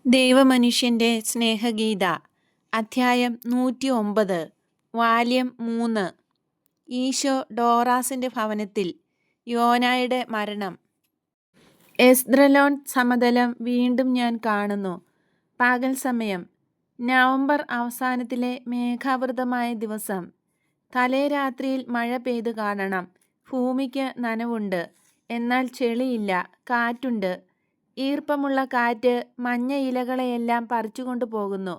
ദൈവമനുഷ്യൻ്റെ സ്നേഹഗീത അധ്യായം 109 വാല്യം 3 ഈശോ ഡോറാസിൻ്റെ ഭവനത്തിൽ യോനായുടെ മരണം. എസ്ദ്രലോൻ സമതലം വീണ്ടും ഞാൻ കാണുന്നു. പകൽ സമയം. നവംബർ അവസാനത്തിലെ മേഘാവൃതമായ ദിവസം. തലേ രാത്രിയിൽ മഴ പെയ്തു കാണണം. ഭൂമിക്ക് നനവുണ്ട്, എന്നാൽ ചെളിയില്ല. കാറ്റുണ്ട്. ഈർപ്പമുള്ള കാറ്റ് മഞ്ഞ ഇലകളെയെല്ലാം പറിച്ചുകൊണ്ടു പോകുന്നു.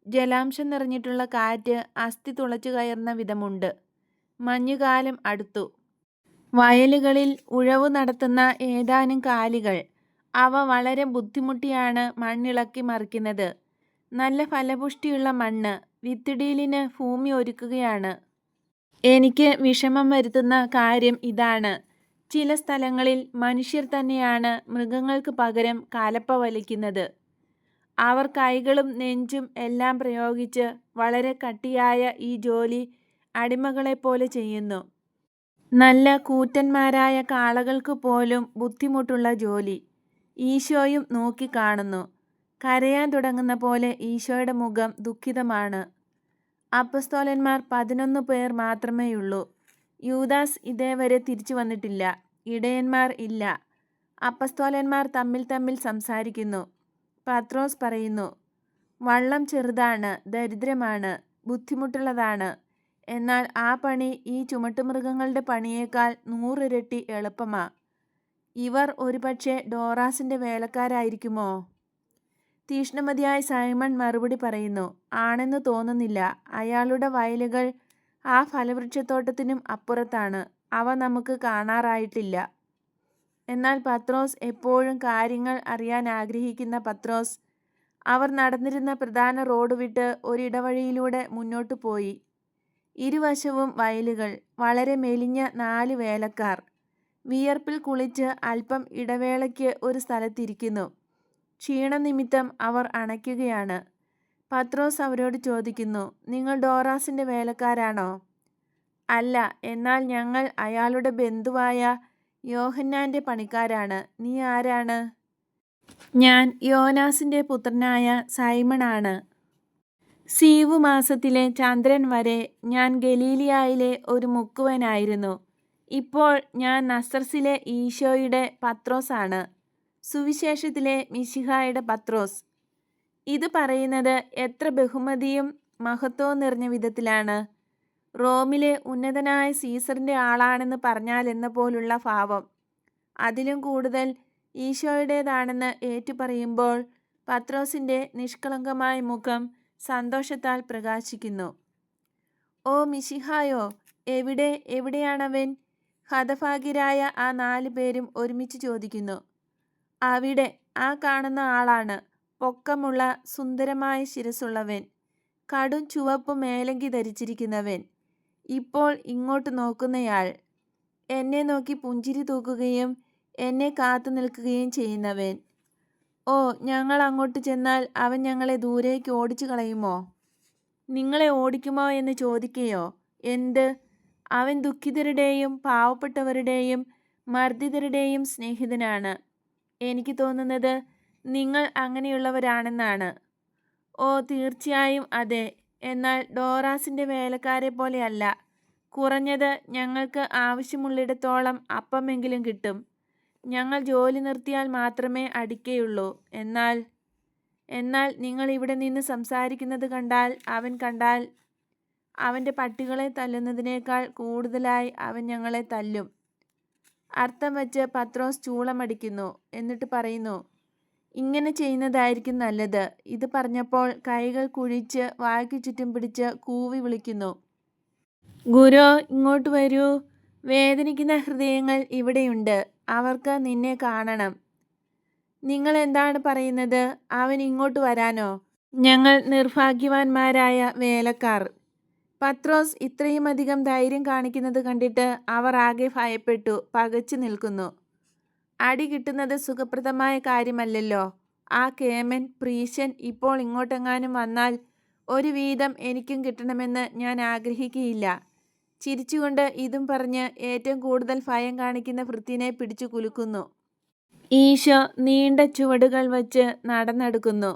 ജലാംശം നിറഞ്ഞിട്ടുള്ള കാറ്റ് അസ്ഥി തുളച്ചു കയറുന്ന വിധമുണ്ട്. മഞ്ഞുകാലം അടുത്തു. വയലുകളിൽ ഉഴവു നടത്തുന്ന ഏതാനും കാലികൾ. അവ വളരെ ബുദ്ധിമുട്ടിയാണ് മണ്ണിളക്കി മറിക്കുന്നത്. നല്ല ഫലപുഷ്ടിയുള്ള മണ്ണ് വിത്തിടീലിന് ഭൂമി ഒരുക്കുകയാണ്. എനിക്ക് വിഷമം വരുത്തുന്ന കാര്യം ഇതാണ്. ചില സ്ഥലങ്ങളിൽ മനുഷ്യർ തന്നെയാണ് മൃഗങ്ങൾക്ക് പകരം കലപ്പ വലിക്കുന്നത്. അവർ കൈകളും നെഞ്ചും എല്ലാം പ്രയോഗിച്ച് വളരെ കട്ടിയായ ഈ ജോലി അടിമകളെപ്പോലെ ചെയ്യുന്നു. നല്ല കൂറ്റന്മാരായ കാളകൾക്ക് പോലും ബുദ്ധിമുട്ടുള്ള ജോലി. ഈശോയും നോക്കിക്കാണുന്നു. കരയാൻ തുടങ്ങുന്ന പോലെ ഈശോയുടെ മുഖം ദുഃഖിതമാണ്. അപ്പസ്തോലന്മാർ 11 പേർ മാത്രമേയുള്ളൂ. യൂദാസ് ഇതേവരെ തിരിച്ചു വന്നിട്ടില്ല. ഇടയന്മാർ ഇല്ല. അപ്പസ്തോലന്മാർ തമ്മിൽ സംസാരിക്കുന്നു. പത്രോസ് പറയുന്നു, വള്ളം ചെറുതാണ്, ദരിദ്രമാണ്, ബുദ്ധിമുട്ടുള്ളതാണ്. എന്നാൽ ആ പണി ഈ ചുമട്ടുമൃഗങ്ങളുടെ പണിയേക്കാൾ 100 ഇരട്ടി എളുപ്പമാ. ഇവർ ഒരുപക്ഷെ ഡോറാസിൻ്റെ വേലക്കാരായിരിക്കുമോ? തീഷ്ണമതിയായ സൈമൺ മറുപടി പറയുന്നു, ആണെന്ന് തോന്നുന്നില്ല. അയാളുടെ വയലുകൾ ആ ഫലവൃക്ഷത്തോട്ടത്തിനും അപ്പുറത്താണ്. അവ നമുക്ക് കാണാറായിട്ടില്ല. എന്നാൽ പത്രോസ്, എപ്പോഴും കാര്യങ്ങൾ അറിയാൻ ആഗ്രഹിക്കുന്ന പത്രോസ്, അവർ നടന്നിരുന്ന പ്രധാന റോഡ് വിട്ട് ഒരിടവഴിയിലൂടെ മുന്നോട്ടു പോയി. ഇരുവശവും വയലുകൾ. വളരെ മെലിഞ്ഞ 4 വേലക്കാർ വിയർപ്പിൽ കുളിച്ച് അല്പം ഇടവേളയ്ക്ക് ഒരു സ്ഥലത്തിരിക്കുന്നു. ക്ഷീണനിമിത്തം അവർ അണയ്ക്കുകയാണ്. പത്രോസ് അവരോട് ചോദിക്കുന്നു, നിങ്ങൾ ഡോറാസിൻ്റെ വേലക്കാരാണോ? അല്ല, എന്നാൽ ഞങ്ങൾ അയാളുടെ ബന്ധുവായ യോഹന്നാൻ്റെ പണിക്കാരാണ്. നീ ആരാണ്? ഞാൻ യോനാസിൻ്റെ പുത്രനായ സൈമണാണ്. സീവു മാസത്തിലെ ചന്ദ്രൻ വരെ ഞാൻ ഗലീലിയായിലെ ഒരു മുക്കുവനായിരുന്നു. ഇപ്പോൾ ഞാൻ നസ്രസിലെ ഈശോയുടെ പത്രോസാണ്, സുവിശേഷത്തിലെ മിശിഹായുടെ പത്രോസ്. ഇത് പറയുന്നത് എത്ര ബഹുമതിയും മഹത്വവും നിറഞ്ഞ വിധത്തിലാണ്. റോമിലെ ഉന്നതനായ സീസറിൻ്റെ ആളാണെന്ന് പറഞ്ഞാലെന്ന പോലുള്ള ഭാവം. അതിലും കൂടുതൽ ഈശോയുടേതാണെന്ന് ഏറ്റുപറയുമ്പോൾ പത്രോസിൻ്റെ നിഷ്കളങ്കമായ മുഖം സന്തോഷത്താൽ പ്രകാശിക്കുന്നു. ഓ മിശിഹായോ, എവിടെയാണവൻ? ഹതഭാഗ്യരായ ആ 4 പേരും ഒരുമിച്ച് ചോദിക്കുന്നു. അവിടെ, ആ കാണുന്ന ആളാണ്. പൊക്കമുള്ള സുന്ദരമായ ശിരസുള്ളവൻ, കടും ചുവപ്പ് മേലങ്കി ധരിച്ചിരിക്കുന്നവൻ, ഇപ്പോൾ ഇങ്ങോട്ട് നോക്കുന്നയാൾ, എന്നെ നോക്കി പുഞ്ചിരി തൂക്കുകയും എന്നെ കാത്തു നിൽക്കുകയും ചെയ്യുന്നവൻ. ഓ, ഞങ്ങൾ അങ്ങോട്ട് ചെന്നാൽ അവൻ ഞങ്ങളെ ദൂരേക്ക് ഓടിച്ചു കളയുമോ? നിങ്ങളെ ഓടിക്കുമോ എന്ന് ചോദിക്കുകയോ? എന്ത്? അവൻ ദുഃഖിതരുടെയും പാവപ്പെട്ടവരുടെയും മർദ്ദിതരുടെയും സ്നേഹിതനാണ്. എനിക്ക് തോന്നുന്നത് നിങ്ങൾ അങ്ങനെയുള്ളവരാണെന്നാണ്. ഓ, തീർച്ചയായും അതെ. എന്നാൽ ഡോറാസിൻ്റെ വേലക്കാരെ പോലെയല്ല. കുറഞ്ഞത് ഞങ്ങൾക്ക് ആവശ്യമുള്ളിടത്തോളം അപ്പമെങ്കിലും കിട്ടും. ഞങ്ങൾ ജോലി നിർത്തിയാൽ മാത്രമേ അടിക്കുകയുള്ളൂ. എന്നാൽ നിങ്ങൾ ഇവിടെ നിന്ന് സംസാരിക്കുന്നത് കണ്ടാൽ അവൻ്റെ പട്ടികളെ തല്ലുന്നതിനേക്കാൾ കൂടുതലായി അവൻ ഞങ്ങളെ തല്ലും. അർത്ഥം വച്ച് പത്രോസ് ചൂളമടിക്കുന്നു. എന്നിട്ട് പറയുന്നു, ഇങ്ങനെ ചെയ്യുന്നതായിരിക്കും നല്ലത്. ഇത് പറഞ്ഞപ്പോൾ കൈകൾ കുഴിച്ച് വായ്ക്കു ചുറ്റും പിടിച്ച് കൂവി വിളിക്കുന്നു, ഗുരു, ഇങ്ങോട്ട് വരൂ. വേദനിക്കുന്ന ഹൃദയങ്ങൾ ഇവിടെയുണ്ട്. അവർക്ക് നിന്നെ കാണണം. നിങ്ങൾ എന്താണ് പറയുന്നത്? അവൻ ഇങ്ങോട്ട് വരാനോ? ഞങ്ങൾ നിർഭാഗ്യവാന്മാരായ വേലക്കാർ. പത്രോസ് ഇത്രയുമധികം ധൈര്യം കാണിക്കുന്നത് കണ്ടിട്ട് അവർ ആകെ ഭയപ്പെട്ടു പകച്ചു നിൽക്കുന്നു. അടി കിട്ടുന്നത് സുഖപ്രദമായ കാര്യമല്ലല്ലോ. ആ കേമൻ പ്രീശൻ ഇപ്പോൾ ഇങ്ങോട്ടെങ്ങാനും വന്നാൽ ഒരു വീതം എനിക്കും കിട്ടണമെന്ന് ഞാൻ ആഗ്രഹിക്കുകയില്ല. ചിരിച്ചുകൊണ്ട് ഇതും പറഞ്ഞ് ഏറ്റവും കൂടുതൽ ഭയം കാണിക്കുന്ന ഭൃത്യനെ പിടിച്ചു കുലുക്കുന്നു. ഈശോ നീണ്ട ചുവടുകൾ വച്ച് നടന്നെടുക്കുന്നു.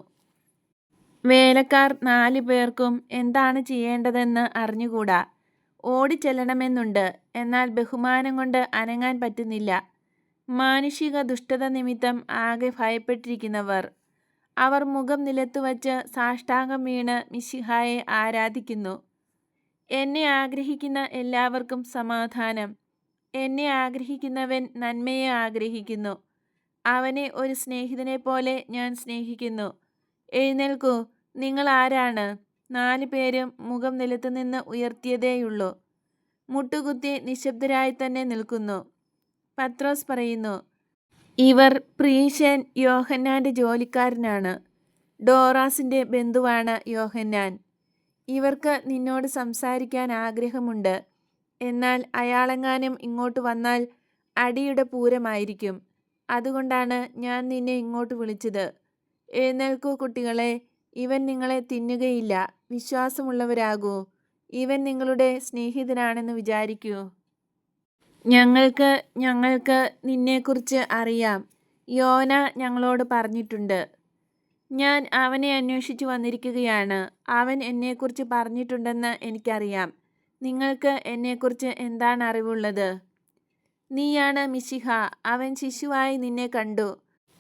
വേലക്കാർ 4 പേർക്കും എന്താണ് ചെയ്യേണ്ടതെന്ന് അറിഞ്ഞുകൂടാ. ഓടിച്ചെല്ലണമെന്നുണ്ട്, എന്നാൽ ബഹുമാനം കൊണ്ട് അനങ്ങാൻ പറ്റുന്നില്ല. മാനുഷിക ദുഷ്ടത നിമിത്തം ആകെ ഭയപ്പെട്ടിരിക്കുന്നവർ. അവർ മുഖം നിലത്തുവച്ച് സാഷ്ടാംഗം വീണ് മിശിഹായെ ആരാധിക്കുന്നു. എന്നെ ആഗ്രഹിക്കുന്ന എല്ലാവർക്കും സമാധാനം. എന്നെ ആഗ്രഹിക്കുന്നവൻ നന്മയെ ആഗ്രഹിക്കുന്നു. അവനെ ഒരു സ്നേഹിതനെപ്പോലെ ഞാൻ സ്നേഹിക്കുന്നു. എഴുന്നേൽക്കൂ, നിങ്ങൾ ആരാണ്? 4 പേരും മുഖം നിലത്തുനിന്ന് ഉയർത്തിയതേയുള്ളൂ. മുട്ടുകുത്തി നിശബ്ദരായി തന്നെ നിൽക്കുന്നു. പത്രോസ് പറയുന്നു, ഇവർ പ്രീശൻ യോഹന്നാന്റെ ജോലിക്കാരനാണ്. ഡോറാസിന്റെ ബന്ധുവാണ് യോഹന്നാൻ. ഇവർക്ക് നിന്നോട് സംസാരിക്കാൻ ആഗ്രഹമുണ്ട്. എന്നാൽ അയാളെങ്ങാനും ഇങ്ങോട്ട് വന്നാൽ അടിയുടെ പൂരമായിരിക്കും. അതുകൊണ്ടാണ് ഞാൻ നിന്നെ ഇങ്ങോട്ട് വിളിച്ചത്. എഴുന്നേൽക്കൂ കുട്ടികളെ, ഇവൻ നിങ്ങളെ തിന്നുകയില്ല. വിശ്വാസമുള്ളവരാകൂ. ഇവൻ നിങ്ങളുടെ സ്നേഹിതനാണെന്ന് വിചാരിക്കൂ. ഞങ്ങൾക്ക് നിന്നെക്കുറിച്ച് അറിയാം. യോന ഞങ്ങളോട് പറഞ്ഞിട്ടുണ്ട്. ഞാൻ അവനെ അന്വേഷിച്ചു വന്നിരിക്കുകയാണ്. അവൻ എന്നെക്കുറിച്ച് പറഞ്ഞിട്ടുണ്ടെന്ന് എനിക്കറിയാം. നിങ്ങൾക്ക് എന്നെക്കുറിച്ച് എന്താണ് അറിവുള്ളത്? നീയാണ് മിശിഹ. അവൻ ശിശുവായി നിന്നെ കണ്ടു.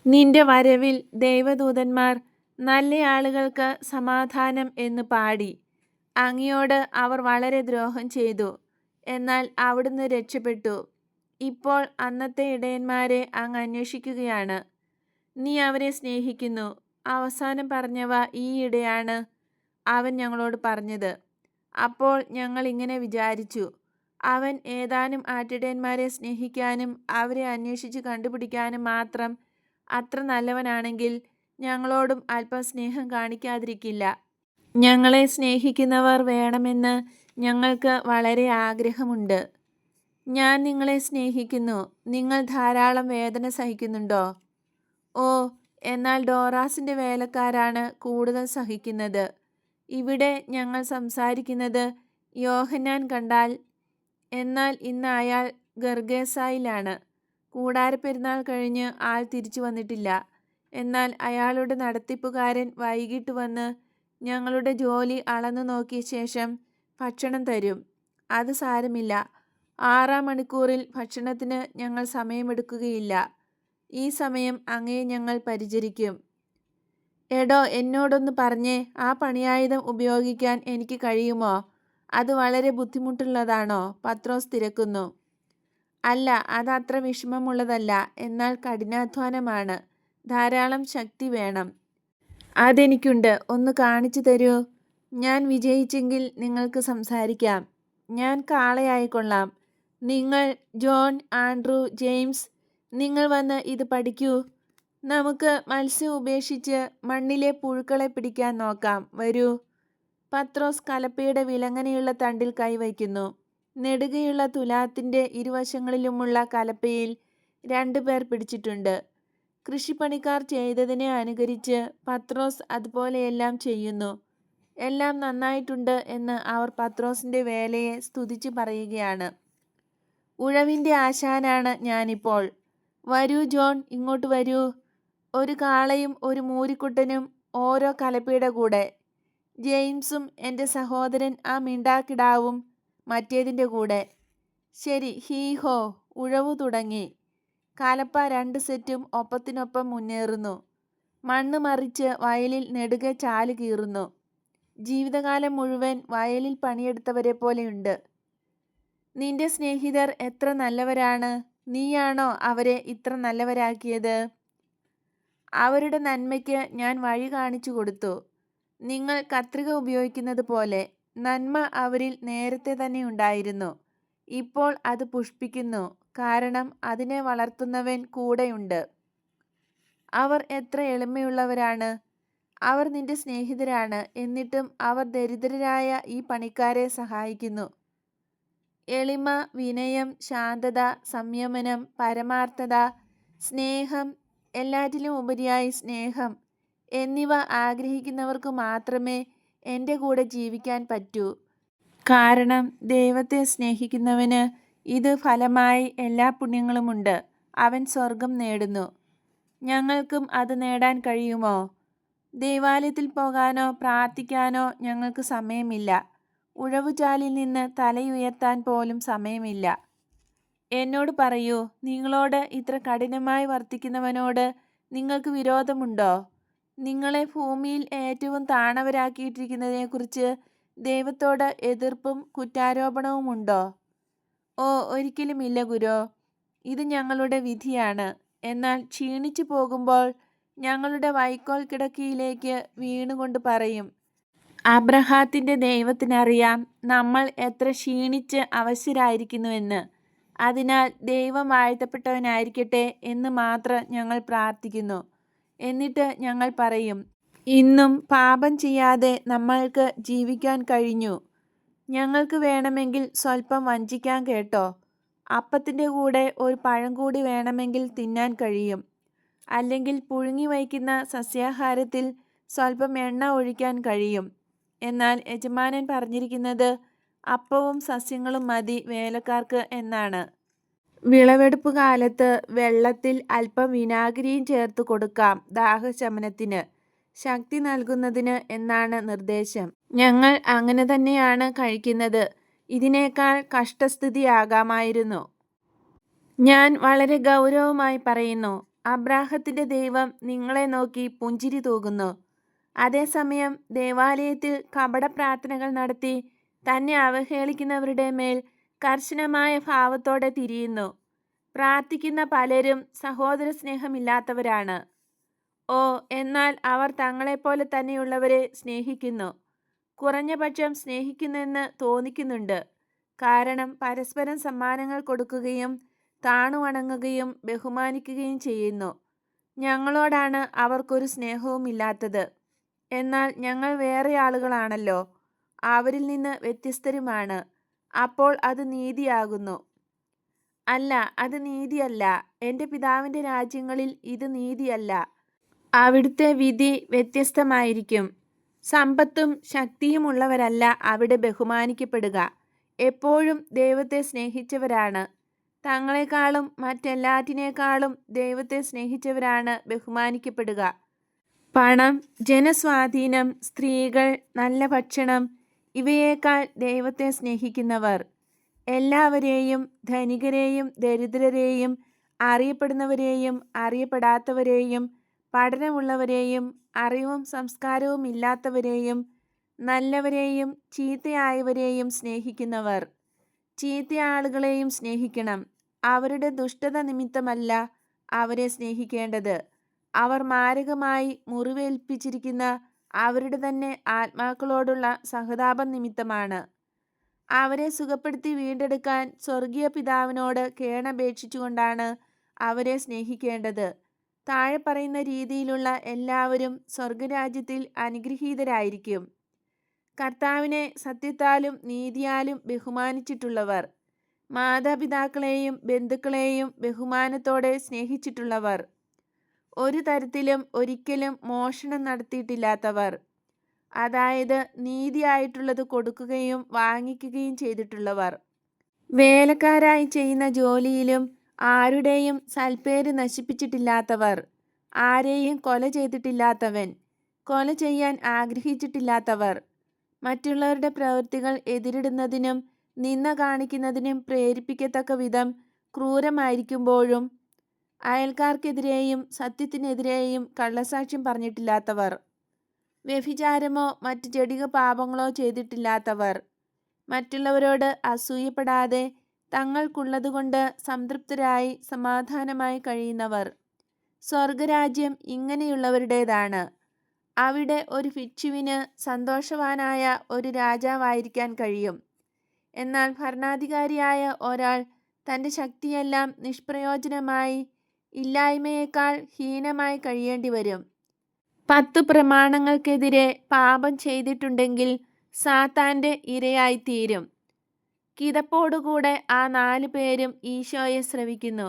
നിന്റെ വരവിൽ ദൈവദൂതന്മാർ നല്ല ആളുകൾക്ക് സമാധാനം എന്ന് പാടി. അങ്ങയോട് അവർ വളരെ ദ്രോഹം ചെയ്തു, എന്നാൽ അവിടുന്ന് രക്ഷപ്പെട്ടു. ഇപ്പോൾ അന്നത്തെ ഇടയന്മാരെ അങ്ങ് അന്വേഷിക്കുകയാണ്. നീ അവരെ സ്നേഹിക്കുന്നു. അവസാനം പറഞ്ഞവ ഈയിടെയാണ് അവൻ ഞങ്ങളോട് പറഞ്ഞത്. അപ്പോൾ ഞങ്ങൾ ഇങ്ങനെ വിചാരിച്ചു, അവൻ ഏതാനും ആട്ടിടയന്മാരെ സ്നേഹിക്കാനും അവരെ അന്വേഷിച്ച് കണ്ടുപിടിക്കാനും മാത്രം അത്ര നല്ലവനാണെങ്കിൽ ഞങ്ങളോടും അല്പം സ്നേഹം കാണിക്കാതിരിക്കില്ല. ഞങ്ങളെ സ്നേഹിക്കുന്നവർ വേണമെന്ന് ഞങ്ങൾക്ക് വളരെ ആഗ്രഹമുണ്ട്. ഞാൻ നിങ്ങളെ സ്നേഹിക്കുന്നു. നിങ്ങൾ ധാരാളം വേദന സഹിക്കുന്നുണ്ടോ? ഓ, എന്നാൽ ഡോറാസിന്റെ വേലക്കാരാണ് കൂടുതൽ സഹിക്കുന്നത്. ഇവിടെ ഞങ്ങൾ സംസാരിക്കുന്നത് യോഹന്നാൻ കണ്ടാൽ. എന്നാൽ ഇന്ന് അയാൾ ഗർഗേസായിലാണ്. കൂടാരപ്പെരുന്നാൾ കഴിഞ്ഞ് ആൾ തിരിച്ചു വന്നിട്ടില്ല. എന്നാൽ അയാളുടെ നടത്തിപ്പുകാരൻ വൈകിട്ട് വന്ന് ഞങ്ങളുടെ ജോലി അളന്നു നോക്കിയ ശേഷം ഭക്ഷണം തരും. അത് സാരമില്ല. 6-ാം മണിക്കൂറിൽ ഭക്ഷണത്തിന് ഞങ്ങൾ സമയമെടുക്കുകയില്ല. ഈ സമയം അങ്ങയെ ഞങ്ങൾ പരിചരിക്കും. എടോ, എന്നോടൊന്ന് പറഞ്ഞേ, ആ പണിയായുധം ഉപയോഗിക്കാൻ എനിക്ക് കഴിയുമോ? അത് വളരെ ബുദ്ധിമുട്ടുള്ളതാണോ? പത്രോസ് തിരക്കുന്നു. അല്ല, അതത്ര വിഷമമുള്ളതല്ല. എന്നാൽ കഠിനാധ്വാനമാണ്. ധാരാളം ശക്തി വേണം. അതെനിക്കുണ്ട്. ഒന്ന് കാണിച്ചു തരൂ. ഞാൻ വിജയിച്ചെങ്കിൽ നിങ്ങൾക്ക് സംസാരിക്കാം. ഞാൻ കാളയായിക്കൊള്ളാം. നിങ്ങൾ ജോൺ, ആൻഡ്രൂ, ജെയിംസ്, നിങ്ങൾ വന്ന് ഇത് പഠിക്കൂ. നമുക്ക് മത്സ്യം ഉപേക്ഷിച്ച് മണ്ണിലെ പുഴുക്കളെ പിടിക്കാൻ നോക്കാം. വരൂ. പത്രോസ് കലപ്പയുടെ വിലങ്ങനെയുള്ള തണ്ടിൽ കൈവയ്ക്കുന്നു. നെടുകെയുള്ള തുലാത്തിന്റെ ഇരുവശങ്ങളിലുമുള്ള കലപ്പയിൽ 2 പേർ പിടിച്ചിട്ടുണ്ട്. കൃഷിപ്പണിക്കാർ ചെയ്തതിനെ അനുകരിച്ച് പത്രോസ് അതുപോലെയെല്ലാം ചെയ്യുന്നു. എല്ലാം നന്നായിട്ടുണ്ട് എന്ന് അവർ പത്രോസിന്റെ വേലയെ സ്തുതിച്ച് പറയുകയാണ്. ഉഴവിന്റെ ആശാനാണ് ഞാനിപ്പോൾ. വരൂ ജോൺ, ഇങ്ങോട്ട് വരൂ. ഒരു കാളയും ഒരു മൂരിക്കുട്ടനും ഓരോ കലപ്പയുടെ കൂടെ. ജെയിംസും എൻ്റെ സഹോദരൻ ആ മിണ്ടാക്കിടാവും മറ്റേതിൻ്റെ കൂടെ. ശരി, ഹീഹോ. ഉഴവു തുടങ്ങി. കലപ്പ 2 സെറ്റും ഒപ്പത്തിനൊപ്പം മുന്നേറുന്നു. മണ്ണ് മറിച്ച് വയലിൽ നെടുകെ ചാല് കീറുന്നു. ജീവിതകാലം മുഴുവൻ വയലിൽ പണിയെടുത്തവരെ പോലെയുണ്ട്. നിന്റെ സ്നേഹിതർ എത്ര നല്ലവരാണ്. നീയാണോ അവരെ ഇത്ര നല്ലവരാക്കിയത്? അവരുടെ നന്മയ്ക്ക് ഞാൻ വഴി കാണിച്ചു കൊടുത്തു. നിങ്ങൾ കത്രിക ഉപയോഗിക്കുന്നത് പോലെ. നന്മ അവരിൽ നേരത്തെ തന്നെ ഉണ്ടായിരുന്നു. ഇപ്പോൾ അത് പുഷ്പിക്കുന്നു, കാരണം അതിനെ വളർത്തുന്നവൻ കൂടെയുണ്ട്. അവർ എത്ര എളിമയുള്ളവരാണ്. അവർ നിന്റെ സ്നേഹിതരാണ്. എന്നിട്ടും അവർ ദരിദ്രരായ ഈ പണിക്കാരെ സഹായിക്കുന്നു. എളിമ, വിനയം, ശാന്തത, സംയമനം, പരമാർത്ഥത, സ്നേഹം, എല്ലാറ്റിലും ഉപരിയായി സ്നേഹം എന്നിവ ആഗ്രഹിക്കുന്നവർക്ക് മാത്രമേ എൻ്റെ കൂടെ ജീവിക്കാൻ പറ്റൂ. കാരണം ദൈവത്തെ സ്നേഹിക്കുന്നവന് ഇത് ഫലമായി എല്ലാ പുണ്യങ്ങളുമുണ്ട്. അവൻ സ്വർഗം നേടുന്നു. ഞങ്ങൾക്കും അത് നേടാൻ കഴിയുമോ? ദൈവാലയത്തിൽ പോകാനോ പ്രാർത്ഥിക്കാനോ ഞങ്ങൾക്ക് സമയമില്ല. ഉഴവുചാലിൽ നിന്ന് തലയുയർത്താൻ പോലും സമയമില്ല. എന്നോട് പറയൂ, നിങ്ങളോട് ഇത്ര കഠിനമായി വർത്തിക്കുന്നവനോട് നിങ്ങൾക്ക് വിരോധമുണ്ടോ? നിങ്ങളെ ഭൂമിയിൽ ഏറ്റവും താണവരാക്കിയിട്ടിരിക്കുന്നതിനെക്കുറിച്ച് ദൈവത്തോട് എതിർപ്പും കുറ്റാരോപണവുമുണ്ടോ? ഓ, ഒരിക്കലുമില്ല ഗുരോ. ഇത് ഞങ്ങളുടെ വിധിയാണ്. എന്നാൽ ക്ഷീണിച്ചു പോകുമ്പോൾ ഞങ്ങളുടെ വൈക്കോൽ കിടക്കയിലേക്ക് വീണുകൊണ്ട് പറയും, അബ്രഹാത്തിന്റെ ദൈവത്തിനറിയാം നമ്മൾ എത്ര ക്ഷീണിച്ച് അവശരായിരിക്കുന്നുവെന്ന്. അതിനാൽ ദൈവം വാഴ്ത്തപ്പെട്ടവനായിരിക്കട്ടെ എന്ന് മാത്രം ഞങ്ങൾ പ്രാർത്ഥിക്കുന്നു. എന്നിട്ട് ഞങ്ങൾ പറയും, ഇന്നും പാപം ചെയ്യാതെ നമ്മൾക്ക് ജീവിക്കാൻ കഴിഞ്ഞു. ഞങ്ങൾക്ക് വേണമെങ്കിൽ സ്വല്പം വഞ്ചിക്കാൻ കേട്ടോ. അപ്പത്തിൻ്റെ കൂടെ ഒരു പഴം കൂടി വേണമെങ്കിൽ തിന്നാൻ കഴിയും. അല്ലെങ്കിൽ പുഴുങ്ങി വയ്ക്കുന്ന സസ്യാഹാരത്തിൽ സ്വല്പം എണ്ണ ഒഴിക്കാൻ കഴിയും. എന്നാൽ യജമാനൻ പറഞ്ഞിരിക്കുന്നത് അപ്പവും സസ്യങ്ങളും മതി വേലക്കാർക്ക് എന്നാണ്. വിളവെടുപ്പ് കാലത്ത് വെള്ളത്തിൽ അല്പം വിനാഗിരിയും ചേർത്ത് കൊടുക്കാം ദാഹശമനത്തിന്, ശക്തി നൽകുന്നതിന് എന്നാണ് നിർദ്ദേശം. ഞങ്ങൾ അങ്ങനെ തന്നെയാണ് കഴിക്കുന്നത്. ഇതിനേക്കാൾ കഷ്ടസ്ഥിതിയാകാമായിരുന്നു. ഞാൻ വളരെ ഗൗരവമായി പറയുന്നു, അബ്രാഹത്തിന്റെ ദൈവം നിങ്ങളെ നോക്കി പുഞ്ചിരി തൂകുന്നു. അതേസമയം ദേവാലയത്തിൽ കപട പ്രാർത്ഥനകൾ നടത്തി തന്നെ അവഹേളിക്കുന്നവരുടെ മേൽ കർശനമായ ഭാവത്തോടെ തിരിയുന്നു. പ്രാർത്ഥിക്കുന്ന പലരും സഹോദര സ്നേഹമില്ലാത്തവരാണ്. ഓ, എന്നാൽ അവർ തങ്ങളെപ്പോലെ തന്നെയുള്ളവരെ സ്നേഹിക്കുന്നു. കുറഞ്ഞപക്ഷം സ്നേഹിക്കുന്നെന്ന് തോന്നിക്കുന്നുണ്ട്. കാരണം പരസ്പരം സമ്മാനങ്ങൾ കൊടുക്കുകയും താണുവണങ്ങുകയും ബഹുമാനിക്കുകയും ചെയ്യുന്നു. ഞങ്ങളോടാണ് അവർക്കൊരു സ്നേഹവുമില്ലാത്തത്. എന്നാൽ ഞങ്ങൾ വേറെ ആളുകളാണല്ലോ, അവരിൽ നിന്ന് വ്യത്യസ്തരുമാണ്. അപ്പോൾ അത് നീതിയാകുന്നു. അല്ല, അത് നീതിയല്ല. എൻ്റെ പിതാവിൻ്റെ രാജ്യങ്ങളിൽ ഇത് നീതിയല്ല. അവിടുത്തെ വിധി വ്യത്യസ്തമായിരിക്കും. സമ്പത്തും ശക്തിയുമുള്ളവരല്ല അവിടെ ബഹുമാനിക്കപ്പെടുക. എപ്പോഴും ദൈവത്തെ സ്നേഹിച്ചവരാണ്. തങ്ങളെക്കാളും മറ്റെല്ലാറ്റിനേക്കാളും ദൈവത്തെ സ്നേഹിച്ചവരാണ് ബഹുമാനിക്കപ്പെടുക. പണം, ജനസ്വാധീനം, സ്ത്രീകൾ, നല്ല ഭക്ഷണം ഇവയേക്കാൾ ദൈവത്തെ സ്നേഹിക്കുന്നവർ. എല്ലാവരെയും, ധനികരെയും ദരിദ്രരെയും, അറിയപ്പെടുന്നവരെയും അറിയപ്പെടാത്തവരെയും, പഠനമുള്ളവരെയും അറിവും സംസ്കാരവും ഇല്ലാത്തവരെയും, നല്ലവരെയും ചീത്തയായവരെയും സ്നേഹിക്കുന്നവർ. ചീത്തയാളുകളെയും സ്നേഹിക്കണം. അവരുടെ ദുഷ്ടത നിമിത്തമല്ല അവരെ സ്നേഹിക്കേണ്ടത്. അവർ മാരകമായി മുറിവേൽപ്പിച്ചിരിക്കുന്ന അവരുടെ തന്നെ ആത്മാക്കളോടുള്ള സഹതാപം നിമിത്തമാണ്. അവരെ സുഖപ്പെടുത്തി വീണ്ടെടുക്കാൻ സ്വർഗീയ പിതാവിനോട് കേണപേക്ഷിച്ചുകൊണ്ടാണ് അവരെ സ്നേഹിക്കേണ്ടത്. താഴെ പറയുന്ന രീതിയിലുള്ള എല്ലാവരും സ്വർഗരാജ്യത്തിൽ അനുഗ്രഹീതരായിരിക്കും. കർത്താവിനെ സത്യത്താലും നീതിയാലും ബഹുമാനിച്ചിട്ടുള്ളവർ, മാതാപിതാക്കളെയും ബന്ധുക്കളെയും ബഹുമാനത്തോടെ സ്നേഹിച്ചിട്ടുള്ളവർ, ഒരു തരത്തിലും ഒരിക്കലും മോഷണം നടത്തിയിട്ടില്ലാത്തവർ, അതായത് നീതിയായിട്ടുള്ളത് കൊടുക്കുകയും വാങ്ങിക്കുകയും ചെയ്തിട്ടുള്ളവർ, വേലക്കാരായി ചെയ്യുന്ന ജോലിയിലും ആരുടെയും സൽപ്പേര് നശിപ്പിച്ചിട്ടില്ലാത്തവർ, ആരെയും കൊല ചെയ്തിട്ടില്ലാത്തവൻ, കൊല ചെയ്യാൻ ആഗ്രഹിച്ചിട്ടില്ലാത്തവർ, മറ്റുള്ളവരുടെ പ്രവൃത്തികൾ എതിരിടുന്നതിനും നിന്ദ കാണിക്കുന്നതിനും പ്രേരിപ്പിക്കത്തക്ക വിധം ക്രൂരമായിരിക്കുമ്പോഴും അയൽക്കാർക്കെതിരെയും സത്യത്തിനെതിരെയും കള്ളസാക്ഷ്യം പറഞ്ഞിട്ടില്ലാത്തവർ, വ്യഭിചാരമോ മറ്റ് ജഡിക പാപങ്ങളോ ചെയ്തിട്ടില്ലാത്തവർ, മറ്റുള്ളവരോട് അസൂയപ്പെടാതെ തങ്ങൾക്കുള്ളതുകൊണ്ട് സംതൃപ്തരായി സമാധാനമായി കഴിയുന്നവർ. സ്വർഗരാജ്യം ഇങ്ങനെയുള്ളവരുടേതാണ്. അവിടെ ഒരു ഭിക്ഷുവിന് സന്തോഷവാനായ ഒരു രാജാവായിരിക്കാൻ കഴിയും. എന്നാൽ ഭരണാധികാരിയായ ഒരാൾ തൻ്റെ ശക്തിയെല്ലാം നിഷ്പ്രയോജനമായി ഇല്ലായ്മയേക്കാൾ ഹീനമായി കഴിയേണ്ടി വരും. 10 പ്രമാണങ്ങൾക്കെതിരെ പാപം ചെയ്തിട്ടുണ്ടെങ്കിൽ സാത്താൻ്റെ ഇരയായിത്തീരും. കിതപ്പോടുകൂടെ ആ 4 പേരും ഈശോയെ ശ്രവിക്കുന്നു.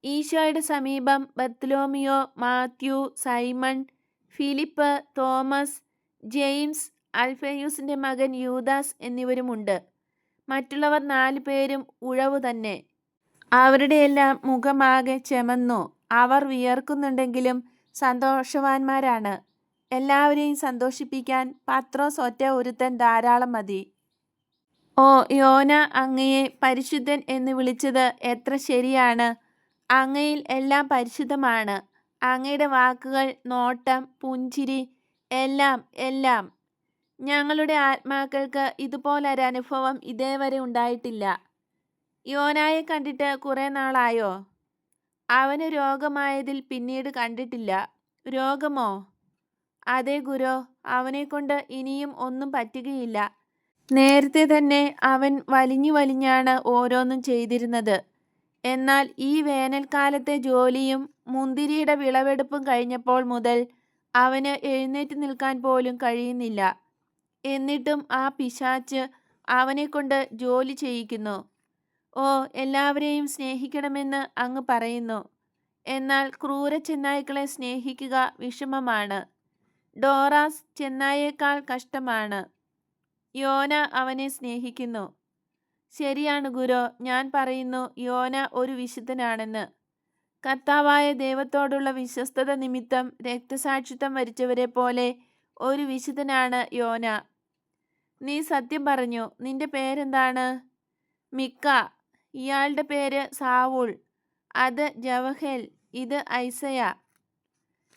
ഈശോയുടെ സമീപം Bartholomew, Matthew, Simon, Philip, Thomas, James, അൽഫേയൂസിൻ്റെ മകൻ യൂദാസ് എന്നിവരുമുണ്ട്. മറ്റുള്ളവർ 4 പേരും ഉഴവു തന്നെ. അവരുടെയെല്ലാം മുഖമാകെ ചെമന്നു. അവർ വിയർക്കുന്നുണ്ടെങ്കിലും സന്തോഷവാന്മാരാണ്. എല്ലാവരെയും സന്തോഷിപ്പിക്കാൻ പത്രോസ് ഒറ്റ ഒരുത്തൻ ധാരാളം മതി. ഓ യോന, അങ്ങയെ പരിശുദ്ധൻ എന്ന് വിളിച്ചത് എത്ര ശരിയാണ്. അങ്ങയിൽ എല്ലാം പരിശുദ്ധമാണ്. അങ്ങയുടെ വാക്കുകൾ, നോട്ടം, പുഞ്ചിരി, എല്ലാം എല്ലാം. ഞങ്ങളുടെ ആത്മാക്കൾക്ക് ഇതുപോലൊരനുഭവം ഇതേവരെ ഉണ്ടായിട്ടില്ല. യോനായെ കണ്ടിട്ട് കുറെ നാളായോ? അവന് രോഗമായതിൽ പിന്നീട് കണ്ടിട്ടില്ല. രോഗമോ? അതെ ഗുരോ, അവനെക്കൊണ്ട് ഇനിയും ഒന്നും പറ്റുകയില്ല. നേരത്തെ തന്നെ അവൻ വലിഞ്ഞു വലിഞ്ഞാണ് ഓരോന്നും ചെയ്തിരുന്നത്. എന്നാൽ ഈ വേനൽക്കാലത്തെ ജോലിയും മുന്തിരിയുടെ വിളവെടുപ്പും കഴിഞ്ഞപ്പോൾ മുതൽ അവന് എഴുന്നേറ്റ് നിൽക്കാൻ പോലും കഴിയുന്നില്ല. എന്നിട്ടും ആ പിശാച് അവനെക്കൊണ്ട് ജോലി ചെയ്യിക്കുന്നു. ഓ, എല്ലാവരെയും സ്നേഹിക്കണമെന്ന് അങ്ങ് പറയുന്നു. എന്നാൽ ക്രൂര ചെന്നായ്ക്കളെ സ്നേഹിക്കുക വിഷമമാണ്. ഡോറാസ് ചെന്നായേക്കാൾ കഷ്ടമാണ്. യോന അവനെ സ്നേഹിക്കുന്നു. ശരിയാണ് ഗുരോ, ഞാൻ പറയുന്നു യോന ഒരു വിശുദ്ധനാണെന്ന്. കർത്താവായ ദൈവത്തോടുള്ള വിശ്വസ്തത നിമിത്തം രക്തസാക്ഷിത്വം വരിച്ചവരെ പോലെ ഒരു വിശുദ്ധനാണ് യോന. നീ സത്യം പറഞ്ഞു. നിന്റെ പേരെന്താണ്? മിക്ക. ഇയാളുടെ പേര് സാവൂൾ. അത് ജവഹേൽ. ഇത് ഐസയ.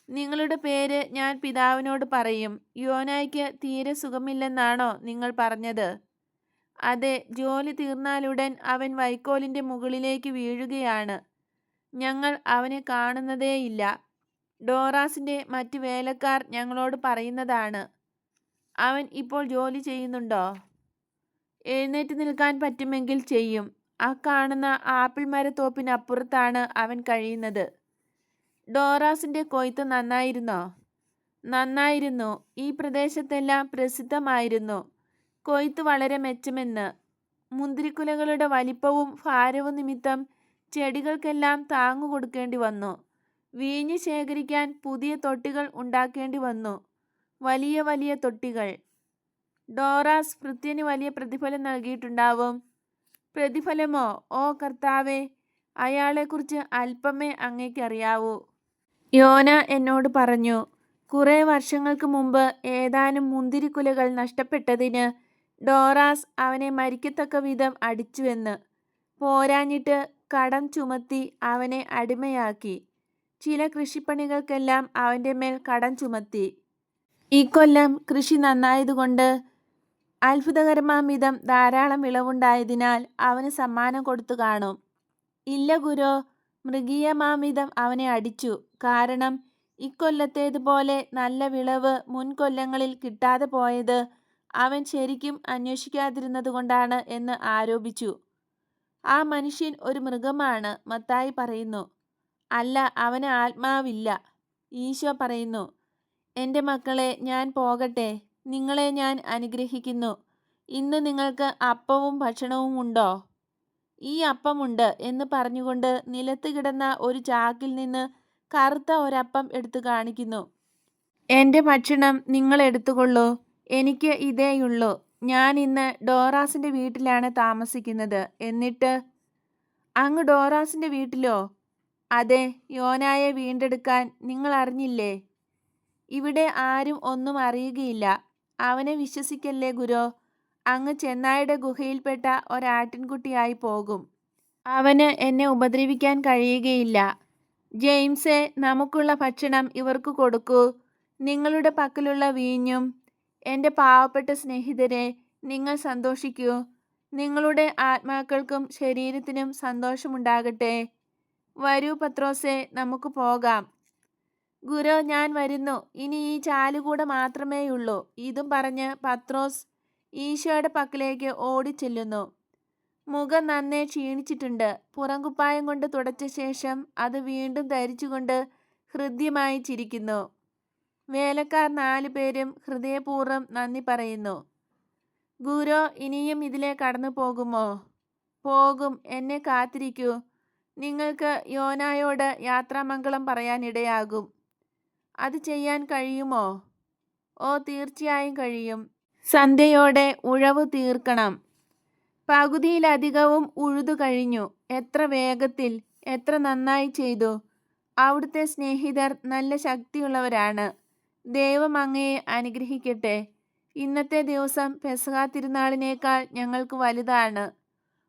നിങ്ങളുടെ പേര് ഞാൻ പിതാവിനോട് പറയും. യോനായ്ക്ക് തീരെ സുഖമില്ലെന്നാണോ നിങ്ങൾ പറഞ്ഞത്? അതെ, ജോലി തീർന്നാലുടൻ അവൻ വൈക്കോലിൻ്റെ മുകളിലേക്ക് വീഴുകയാണ്. ഞങ്ങൾ അവനെ കാണുന്നതേയില്ല. ഡോറാസിൻ്റെ മറ്റ് വേലക്കാർ ഞങ്ങളോട് പറയുന്നതാണ്. അവൻ ഇപ്പോൾ ജോലി ചെയ്യുന്നുണ്ടോ? എഴുന്നേറ്റ് നിൽക്കാൻ പറ്റുമെങ്കിൽ ചെയ്യും. ആ കാണുന്ന ആപ്പിൾ മരത്തോപ്പിനപ്പുറത്താണ് അവൻ കഴിയുന്നത്. ഡോറാസിൻ്റെ കൊയ്ത്ത് നന്നായിരുന്നോ? നന്നായിരുന്നു. ഈ പ്രദേശത്തെല്ലാം പ്രസിദ്ധമായിരുന്നു കൊയ്ത്ത് വളരെ മെച്ചമെന്ന്. മുന്തിരിക്കുലകളുടെ വലിപ്പവും ഭാരവും നിമിത്തം ചെടികൾക്കെല്ലാം താങ്ങു കൊടുക്കേണ്ടി വന്നു. വീഞ്ഞ് ശേഖരിക്കാൻ പുതിയ തൊട്ടികൾ ഉണ്ടാക്കേണ്ടി വന്നു. വലിയ വലിയ തൊട്ടികൾ. ഡോറാസ് ഭൃത്യന് വലിയ പ്രതിഫലം നൽകിയിട്ടുണ്ടാവും. പ്രതിഫലമോ? ഓ കർത്താവേ, അയാളെക്കുറിച്ച് അല്പമേ അങ്ങേക്കറിയാവൂ. യോന എന്നോട് പറഞ്ഞു, കുറെ വർഷങ്ങൾക്ക് മുമ്പ് ഏതാനും മുന്തിരിക്കുലകൾ നഷ്ടപ്പെട്ടതിന് ഡോറാസ് അവനെ മരിക്കത്തക്ക വിധം അടിച്ചുവെന്ന്. പോരാഞ്ഞിട്ട് കടം ചുമത്തി അവനെ അടിമയാക്കി. ചില കൃഷിപ്പണികൾക്കെല്ലാം അവൻ്റെ മേൽ കടം ചുമത്തി. ഇക്കൊല്ലം കൃഷി നന്നായതുകൊണ്ട് അത്ഭുതകരമാം വിധം ധാരാളം വിളവുണ്ടായതിനാൽ അവന് സമ്മാനം കൊടുത്തു കാണും. ഇല്ല ഗുരോ, മൃഗീയമാം വിധം അവനെ അടിച്ചു. കാരണം ഇക്കൊല്ലത്തേതുപോലെ നല്ല വിളവ് മുൻകൊല്ലങ്ങളിൽ കിട്ടാതെ പോയത് അവൻ ശരിക്കും അന്വേഷിക്കാതിരുന്നതുകൊണ്ടാണ് എന്ന് ആരോപിച്ചു. ആ മനുഷ്യൻ ഒരു മൃഗമാണ്, മത്തായി പറയുന്നു. അല്ല, അവന് ആത്മാവില്ല. ഈശോ പറയുന്നു, എൻ്റെ മക്കളെ, ഞാൻ പോകട്ടെ. നിങ്ങളെ ഞാൻ അനുഗ്രഹിക്കുന്നു. ഇന്ന് നിങ്ങൾക്ക് അപ്പവും ഭക്ഷണവും ഉണ്ടോ? ഈ അപ്പമുണ്ട് എന്ന് പറഞ്ഞുകൊണ്ട് നിലത്ത് കിടന്ന ഒരു ചാക്കിൽ നിന്ന് കറുത്ത ഒരപ്പം എടുത്തു കാണിക്കുന്നു. എൻ്റെ ഭക്ഷണം നിങ്ങൾ എടുത്തുകൊള്ളൂ. എനിക്ക് ഇതേയുള്ളൂ. ഞാൻ ഇന്ന് ഡോറാസിൻ്റെ വീട്ടിലാണ് താമസിക്കുന്നത്. എന്നിട്ട്? അങ്ങ് ഡോറാസിൻ്റെ വീട്ടിലോ? അതെ, യോനായെ വീണ്ടെടുക്കാൻ. നിങ്ങൾ അറിഞ്ഞില്ലേ? ഇവിടെ ആരും ഒന്നും അറിയുകയില്ല. അവനെ വിശ്വസിക്കല്ലേ ഗുരോ. അങ്ങ് ചെന്നായുടെ ഗുഹയിൽപ്പെട്ട ഒരാട്ടിൻകുട്ടിയായി പോകും. അവന് എന്നെ ഉപദ്രവിക്കാൻ കഴിയുകയില്ല. ജെയിംസേ, നമുക്കുള്ള ഭക്ഷണം ഇവർക്ക് കൊടുക്കൂ. നിങ്ങളുടെ പക്കലുള്ള വീഞ്ഞും. എൻ്റെ പാവപ്പെട്ട സ്നേഹിതരെ, നിങ്ങൾ സന്തോഷിക്കൂ. നിങ്ങളുടെ ആത്മാക്കൾക്കും ശരീരത്തിനും സന്തോഷമുണ്ടാകട്ടെ. വരൂ പത്രോസേ, നമുക്ക് പോകാം. ഗുരോ, ഞാൻ വരുന്നു. ഇനി ഈ ചാലുകൂടെ മാത്രമേയുള്ളൂ. ഇതും പറഞ്ഞ് പത്രോസ് ഈശോയുടെ പക്കലേക്ക് ഓടിച്ചെല്ലുന്നു. മുഖം നന്നേ ക്ഷീണിച്ചിട്ടുണ്ട്. പുറംകുപ്പായം കൊണ്ട് തുടച്ച ശേഷം അത് വീണ്ടും ധരിച്ചുകൊണ്ട് ഹൃദ്യമായി ചിരിക്കുന്നു. വേലക്കാർ 4 പേരും ഹൃദയപൂർവ്വം നന്ദി പറയുന്നു. ഗുരോ, ഇനിയും ഇതിലെ കടന്നു പോകുമോ? പോകും. എന്നെ കാത്തിരിക്കൂ. നിങ്ങൾക്ക് യോനായോട് യാത്രാമംഗളം പറയാനിടയാകും. അത് ചെയ്യാൻ കഴിയുമോ? ഓ, തീർച്ചയായും കഴിയും. സന്ധ്യയോടെ ഉഴവ് തീർക്കണം. പകുതിയിലധികവും ഉഴുതു കഴിഞ്ഞു. എത്ര വേഗത്തിൽ, എത്ര നന്നായി ചെയ്തു. അവിടുത്തെ സ്നേഹിതർ നല്ല ശക്തിയുള്ളവരാണ്. ദൈവം അങ്ങയെ അനുഗ്രഹിക്കട്ടെ. ഇന്നത്തെ ദിവസം പെസഹ തിരുനാളിനേക്കാൾ ഞങ്ങൾക്ക് വലുതാണ്.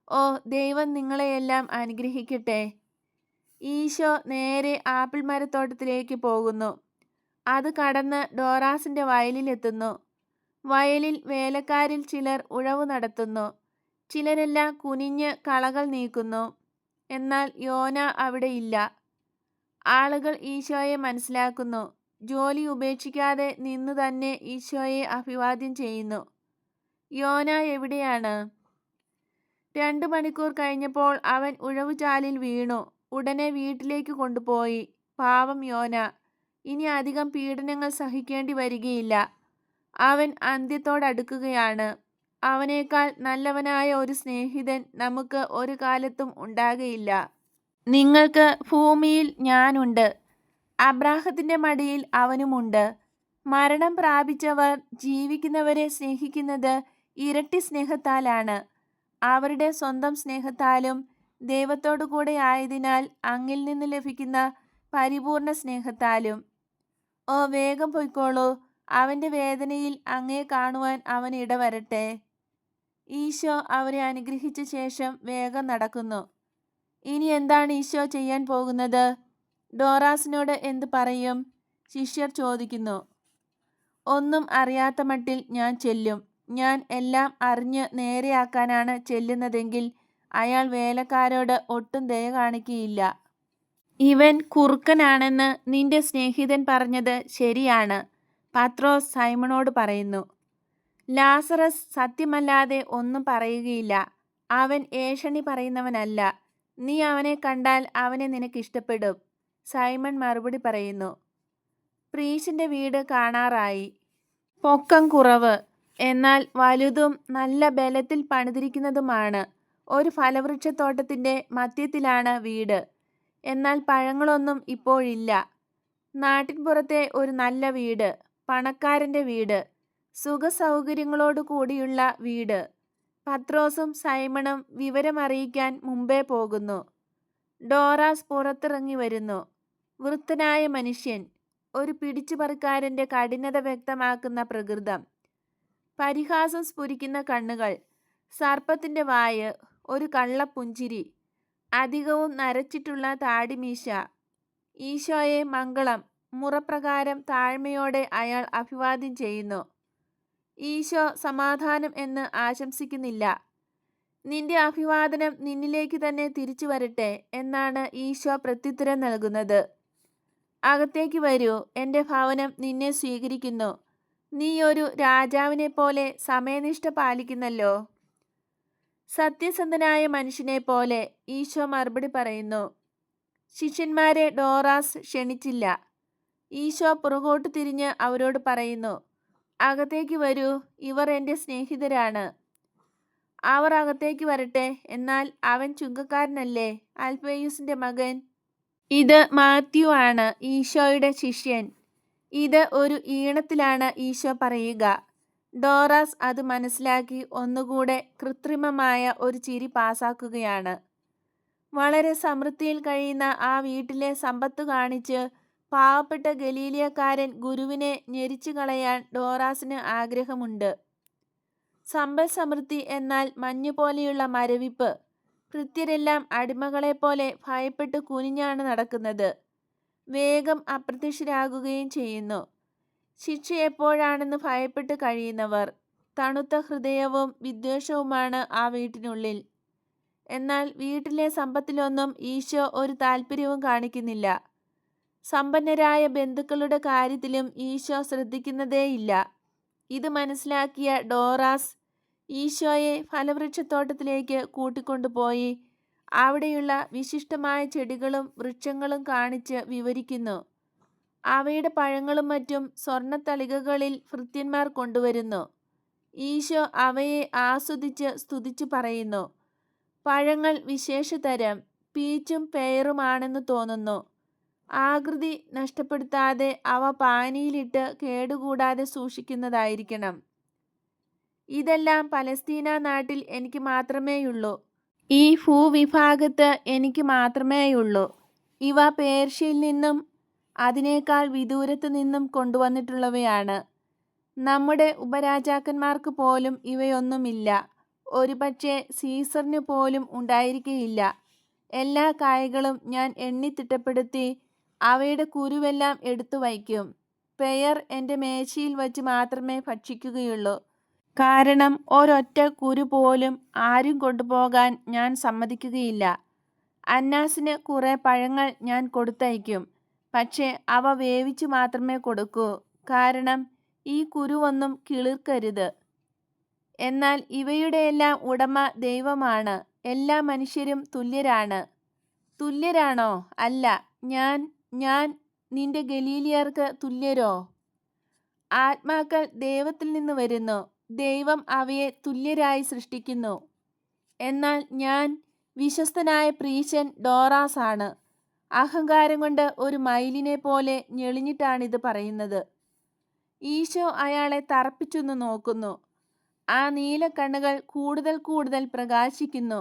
ഓ, ദൈവം നിങ്ങളെയെല്ലാം അനുഗ്രഹിക്കട്ടെ. ഈശോ നേരെ ആപ്പിൾ മരത്തോട്ടത്തിലേക്ക് പോകുന്നു. അത് കടന്ന് ഡോറാസിന്റെ വയലിലെത്തുന്നു. വയലിൽ വേലക്കാരിൽ ചിലർ ഉഴവു നടത്തുന്നു. ചിലരെല്ലാം കുനിഞ്ഞ് കളകൾ നീക്കുന്നു. എന്നാൽ യോന അവിടെ ഇല്ല. ആളുകൾ ഈശോയെ മനസ്സിലാക്കുന്നു. ജോലി ഉപേക്ഷിക്കാതെ നിന്ന് തന്നെ ഈശോയെ അഭിവാദ്യം ചെയ്യുന്നു. യോന എവിടെയാണ്? 2 മണിക്കൂർ കഴിഞ്ഞപ്പോൾ അവൻ ഉഴവുചാലിൽ വീണു. ഉടനെ വീട്ടിലേക്ക് കൊണ്ടുപോയി. പാവം യോന, ഇനി അധികം പീഡനങ്ങൾ സഹിക്കേണ്ടി വരികയില്ല. അവൻ അന്ത്യത്തോടടുക്കുകയാണ്. അവനേക്കാൾ നല്ലവനായ ഒരു സ്നേഹിതൻ നമുക്ക് ഒരു കാലത്തും ഉണ്ടാകയില്ല. നിങ്ങൾക്ക് ഭൂമിയിൽ ഞാനുണ്ട്, അബ്രാഹത്തിന്റെ മടിയിൽ അവനുമുണ്ട്. മരണം പ്രാപിച്ചവർ ജീവിക്കുന്നവരെ സ്നേഹിക്കുന്നത് ഇരട്ടി സ്നേഹത്താലാണ്. അവരുടെ സ്വന്തം സ്നേഹത്താലും ദൈവത്തോടു കൂടെ ആയതിനാൽ അങ്ങിൽ നിന്ന് ലഭിക്കുന്ന പരിപൂർണ സ്നേഹത്താലും. ഓ, വേഗം പൊയ്ക്കോളൂ. അവന്റെ വേദനയിൽ അങ്ങയെ കാണുവാൻ അവൻ ഇടവരട്ടെ. ഈശോ അവരെ അനുഗ്രഹിച്ച ശേഷം വേഗം നടക്കുന്നു. ഇനി എന്താണ് ഈശോ ചെയ്യാൻ പോകുന്നത്? ഡോറാസിനോട് എന്ത് പറയും? ശിഷ്യർ ചോദിക്കുന്നു. ഒന്നും അറിയാത്ത മട്ടിൽ ഞാൻ ചെല്ലും. ഞാൻ എല്ലാം അറിഞ്ഞ് നേരെയാക്കാനാണ് ചെല്ലുന്നതെങ്കിൽ അയാൾ വേലക്കാരോട് ഒട്ടും ദയ കാണിക്കുകയില്ല. ഇവൻ കുറുക്കനാണെന്ന് നിന്റെ സ്നേഹിതൻ പറഞ്ഞത് ശരിയാണ്, പത്രോസ് സൈമണോട് പറയുന്നു. ലാസറസ് സത്യമല്ലാതെ ഒന്നും പറയുകയില്ല. അവൻ ഏഷണി പറയുന്നവനല്ല. നീ അവനെ കണ്ടാൽ അവനെ നിനക്കിഷ്ടപ്പെടും. സൈമൺ മറുപടി പറയുന്നു. പ്രീശിന്റെ വീട് കാണാറായി. പൊക്കം കുറവ്, എന്നാൽ വലുതും നല്ല ബലത്തിൽ പണിതിരിക്കുന്നതുമാണ്. ഒരു ഫലവൃക്ഷത്തോട്ടത്തിന്റെ മധ്യത്തിലാണ് വീട്. എന്നാൽ പഴങ്ങളൊന്നും ഇപ്പോഴില്ല. നാട്ടിൻപുറത്തെ ഒരു നല്ല വീട്, പണക്കാരന്റെ വീട്, സുഖസൗകര്യങ്ങളോടു കൂടിയുള്ള വീട്. പത്രോസും സൈമണും വിവരമറിയിക്കാൻ മുമ്പേ പോകുന്നു. ഡോറാസ് പുറത്തിറങ്ങി വരുന്നു. വൃദ്ധനായ മനുഷ്യൻ, ഒരു പിടിച്ചുപറിക്കാരന്റെ കഠിനത വ്യക്തമാക്കുന്ന പ്രകൃതം, പരിഹാസം സ്ഫുരിക്കുന്ന കണ്ണുകൾ, സർപ്പത്തിന്റെ വായ്, ഒരു കള്ളപ്പുഞ്ചിരി, അധികവും നരച്ചിട്ടുള്ള താടിമീശ. ഈശോയെ മംഗളം. മുറപ്രകാരം താഴ്മയോടെ അയാൾ അഭിവാദ്യം ചെയ്യുന്നു. ഈശോ സമാധാനം എന്ന് ആശംസിക്കുന്നില്ല. നിന്റെ അഭിവാദനം നിന്നിലേക്ക് തന്നെ തിരിച്ചു വരട്ടെ എന്നാണ് ഈശോ പ്രത്യുത്തരം നൽകുന്നത്. അകത്തേക്ക് വരൂ, എൻ്റെ ഭവനം നിന്നെ സ്വീകരിക്കുന്നു. നീ ഒരു രാജാവിനെ പോലെ സമയനിഷ്ഠ പാലിക്കുന്നല്ലോ. സത്യസന്ധനായ മനുഷ്യനെ പോലെ, ഈശോ മറുപടി പറയുന്നു. ശിഷ്യന്മാരെ ഡോറാസ് ക്ഷണിച്ചില്ല. ഈശോ പുറകോട്ട് തിരിഞ്ഞ് അവരോട് പറയുന്നു, അകത്തേക്ക് വരൂ, ഇവർ എൻ്റെ സ്നേഹിതരാണ്. അവർ അകത്തേക്ക് വരട്ടെ. എന്നാൽ അവൻ ചുങ്കക്കാരനല്ലേ, അൽഫേയുസിന്റെ മകൻ. ഇത് മാത്യു ആണ്, ഈശോയുടെ ശിഷ്യൻ. ഇത് ഒരു ഈണത്തിലാണ് ഈശോ പറയുക. ഡോറാസ് അത് മനസ്സിലാക്കി ഒന്നുകൂടെ കൃത്രിമമായ ഒരു ചിരി പാസാക്കുകയാണ്. വളരെ സമൃദ്ധിയിൽ കഴിയുന്ന ആ വീട്ടിലെ സമ്പത്ത് കാണിച്ച് പാവപ്പെട്ട ഗലീലിയക്കാരൻ ഗുരുവിനെ ഞെരിച്ചു കളയാൻ ഡോറാസിന് ആഗ്രഹമുണ്ട്. സമ്പൽ സമൃദ്ധി എന്നാൽ മഞ്ഞുപോലെയുള്ള മരവിപ്പ്. ഭൃത്യരെല്ലാം അടിമകളെപ്പോലെ ഭയപ്പെട്ട് കുനിഞ്ഞാണ് നടക്കുന്നത്. വേഗം അപ്രത്യക്ഷരാകുകയും ചെയ്യുന്നു. ശിക്ഷ എപ്പോഴാണെന്ന് ഭയപ്പെട്ട് കഴിയുന്നവർ. തണുത്ത ഹൃദയവും വിദ്വേഷവുമാണ് ആ വീട്ടിനുള്ളിൽ. എന്നാൽ വീട്ടിലെ സമ്പത്തിലൊന്നും ഈശോ ഒരു താല്പര്യവും കാണിക്കുന്നില്ല. സമ്പന്നരായ ബന്ധുക്കളുടെ കാര്യത്തിലും ഈശോ ശ്രദ്ധിക്കുന്നതേയില്ല. ഇത് മനസ്സിലാക്കിയ ഡോറാസ് ഈശോയെ ഫലവൃക്ഷത്തോട്ടത്തിലേക്ക് കൂട്ടിക്കൊണ്ടുപോയി അവിടെയുള്ള വിശിഷ്ടമായ ചെടികളും വൃക്ഷങ്ങളും കാണിച്ച് വിവരിക്കുന്നു. അവയുടെ പഴങ്ങളും മറ്റും സ്വർണ്ണത്തളികകളിൽ ഭൃത്യന്മാർ കൊണ്ടുവരുന്നു. ഈശോ അവയെ ആസ്വദിച്ച് സ്തുതിച്ചു പറയുന്നു. പഴങ്ങൾ വിശേഷതരം, പീച്ചും പെയറുമാണെന്ന് തോന്നുന്നു. ആകൃതി നഷ്ടപ്പെടുത്താതെ അവ പാനിയിലിട്ട് കേടുകൂടാതെ സൂക്ഷിക്കുന്നതായിരിക്കണം. ഇതെല്ലാം പലസ്തീന നാട്ടിൽ എനിക്ക് മാത്രമേയുള്ളൂ. ഈ ഭൂവിഭാഗത്ത് എനിക്ക് മാത്രമേയുള്ളൂ. ഇവ പേർഷ്യയിൽ നിന്നും അതിനേക്കാൾ വിദൂരത്തു നിന്നും കൊണ്ടുവന്നിട്ടുള്ളവയാണ്. നമ്മുടെ ഉപരാജാക്കന്മാർക്ക് പോലും ഇവയൊന്നുമില്ല. ഒരുപക്ഷേ സീസറിനു പോലും ഉണ്ടായിരിക്കയില്ല. എല്ലാ കായ്കളും ഞാൻ എണ്ണിത്തിട്ടപ്പെടുത്തി അവയുടെ കുരുവെല്ലാം എടുത്തു വയ്ക്കും. പെയർ എൻ്റെ മേശയിൽ വച്ച് മാത്രമേ ഭക്ഷിക്കുകയുള്ളൂ. കാരണം ഒരൊറ്റ കുരു പോലും ആരും കൊണ്ടുപോകാൻ ഞാൻ സമ്മതിക്കുകയില്ല. അന്നാസിന് കുറെ പഴങ്ങൾ ഞാൻ കൊടുത്തയക്കും. പക്ഷേ അവ വേവിച്ചു മാത്രമേ കൊടുക്കൂ. കാരണം ഈ കുരുവൊന്നും കിളിർക്കരുത്. എന്നാൽ ഇവയുടെയെല്ലാം ഉടമ ദൈവമാണ്. എല്ലാ മനുഷ്യരും തുല്യരാണ്. തുല്യരാണോ? അല്ല. ഞാൻ നിന്റെ ഗലീലിയർക്ക് തുല്യരോ? ആത്മാക്കൾ ദൈവത്തിൽ നിന്ന് വരുന്നു. ദൈവം അവയെ തുല്യരായി സൃഷ്ടിക്കുന്നു. എന്നാൽ ഞാൻ വിശ്വസ്തനായ പ്രീശൻ ഡോറാസ് ആണ്. അഹങ്കാരം കൊണ്ട് ഒരു മയിലിനെ പോലെ ഞെളിഞ്ഞിട്ടാണിത് പറയുന്നത്. ഈശോ അയാളെ തറപ്പിച്ചൊന്നു നോക്കുന്നു. ആ നീലക്കണ്ണുകൾ കൂടുതൽ കൂടുതൽ പ്രകാശിക്കുന്നു.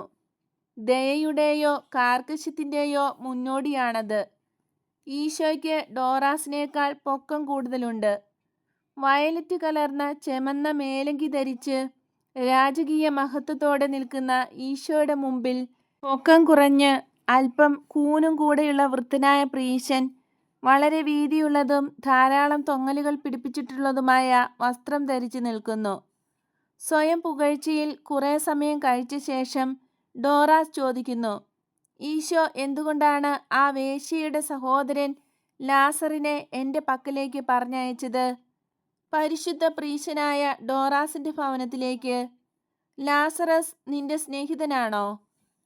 ദയയുടെയോ കാർക്കശ്യത്തിൻ്റെയോ മുന്നോടിയാണത്. ഈശോയ്ക്ക് ഡോറാസിനേക്കാൾ പൊക്കം കൂടുതലുണ്ട്. വയലറ്റ് കലർന്ന ചെമന്ന മേലങ്കി ധരിച്ച് രാജകീയ മഹത്വത്തോടെ നിൽക്കുന്ന ഈശോയുടെ മുമ്പിൽ പൊക്കം കുറഞ്ഞ് അല്പം കൂനും കൂടെയുള്ള വൃദ്ധനായ പ്രീശൻ വളരെ വീതിയുള്ളതും ധാരാളം തൊങ്ങലുകൾ പിടിപ്പിച്ചിട്ടുള്ളതുമായ വസ്ത്രം ധരിച്ചു നിൽക്കുന്നു. സ്വയം പുകഴ്ചയിൽ കുറെ സമയം കഴിച്ച ശേഷം ഡോറാസ് ചോദിക്കുന്നു, ഈശോ എന്തുകൊണ്ടാണ് ആ വേശ്യയുടെ സഹോദരൻ ലാസറിനെ എൻ്റെ പക്കലേക്ക് പറഞ്ഞയച്ചത്? പരിശുദ്ധ പ്രീശനായ ഡോറാസിൻ്റെ ഭവനത്തിലേക്ക്. ലാസറസ് നിന്റെ സ്നേഹിതനാണോ?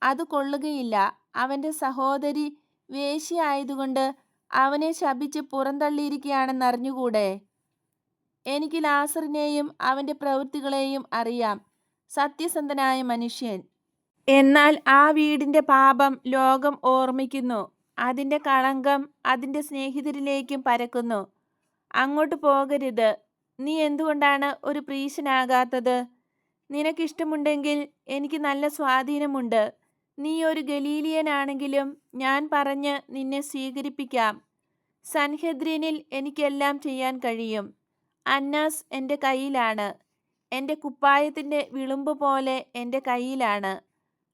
അത് കൊള്ളുകയില്ല. അവൻ്റെ സഹോദരി വേശ്യയായതുകൊണ്ട് അവനെ ശപിച്ച് പുറന്തള്ളിയിരിക്കുകയാണെന്നറിഞ്ഞുകൂടെ? എനിക്ക് ലാസറിനെയും അവൻ്റെ പ്രവൃത്തികളെയും അറിയാം. സത്യസന്ധനായ മനുഷ്യൻ. എന്നാൽ ആ വീടിൻ്റെ പാപം ലോകം ഓർമ്മിക്കുന്നു. അതിൻ്റെ കളങ്കം അതിൻ്റെ സ്നേഹിതരിലേക്കും പരക്കുന്നു. അങ്ങോട്ട് പോകരുത്. നീ എന്തുകൊണ്ടാണ് ഒരു പ്രീശനാകാത്തത്? നിനക്കിഷ്ടമുണ്ടെങ്കിൽ എനിക്ക് നല്ല സ്വാധീനമുണ്ട്. നീ ഒരു ഗലീലിയനാണെങ്കിലും ഞാൻ പറഞ്ഞ് നിന്നെ സ്വീകരിപ്പിക്കാം. സൻഹെദ്രിനിൽ എനിക്കെല്ലാം ചെയ്യാൻ കഴിയും. അന്നാസ് എൻ്റെ കയ്യിലാണ്. എൻ്റെ കുപ്പായത്തിൻ്റെ വിളുമ്പ് പോലെ എൻ്റെ കയ്യിലാണ്.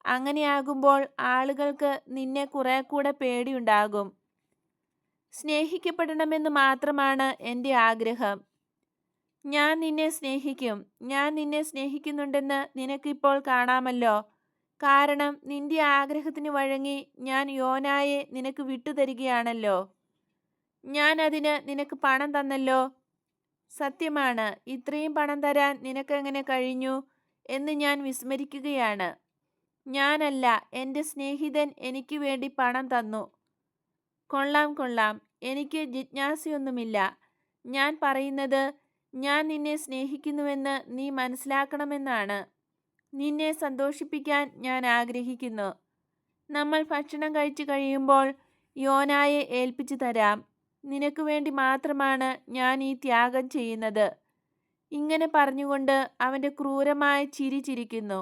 അങ്ങനെയാകുമ്പോൾ ആളുകൾക്ക് നിന്നെ കുറെ കൂടെ പേടിയുണ്ടാകും. സ്നേഹിക്കപ്പെടണമെന്ന് മാത്രമാണ് എൻ്റെ ആഗ്രഹം. ഞാൻ നിന്നെ സ്നേഹിക്കും. ഞാൻ നിന്നെ സ്നേഹിക്കുന്നുണ്ടെന്ന് നിനക്കിപ്പോൾ കാണാമല്ലോ. കാരണം നിന്റെ ആഗ്രഹത്തിന് വഴങ്ങി ഞാൻ യോനായെ നിനക്ക് വിട്ടുതരികയാണല്ലോ. ഞാൻ അതിന് നിനക്ക് പണം തന്നല്ലോ. സത്യമാണ്, ഇത്രയും പണം തരാൻ നിനക്കെങ്ങനെ കഴിഞ്ഞു എന്ന് ഞാൻ വിസ്മരിക്കുകയാണ്. ഞാനല്ല, എൻ്റെ സ്നേഹിതൻ എനിക്ക് വേണ്ടി പണം തന്നു. കൊള്ളാം. എനിക്ക് ജിജ്ഞാസയൊന്നുമില്ല. ഞാൻ പറയുന്നത് ഞാൻ നിന്നെ സ്നേഹിക്കുന്നുവെന്ന് നീ മനസ്സിലാക്കണമെന്നാണ്. നിന്നെ സന്തോഷിപ്പിക്കാൻ ഞാൻ ആഗ്രഹിക്കുന്നു. നമ്മൾ ഭക്ഷണം കഴിച്ചു കഴിയുമ്പോൾ യോനായെ ഏൽപ്പിച്ചു തരാം. നിനക്ക് വേണ്ടി മാത്രമാണ് ഞാൻ ഈ ത്യാഗം ചെയ്യുന്നത്. ഇങ്ങനെ പറഞ്ഞുകൊണ്ട് അവൻ്റെ ക്രൂരമായ ചിരി ചിരിക്കുന്നു.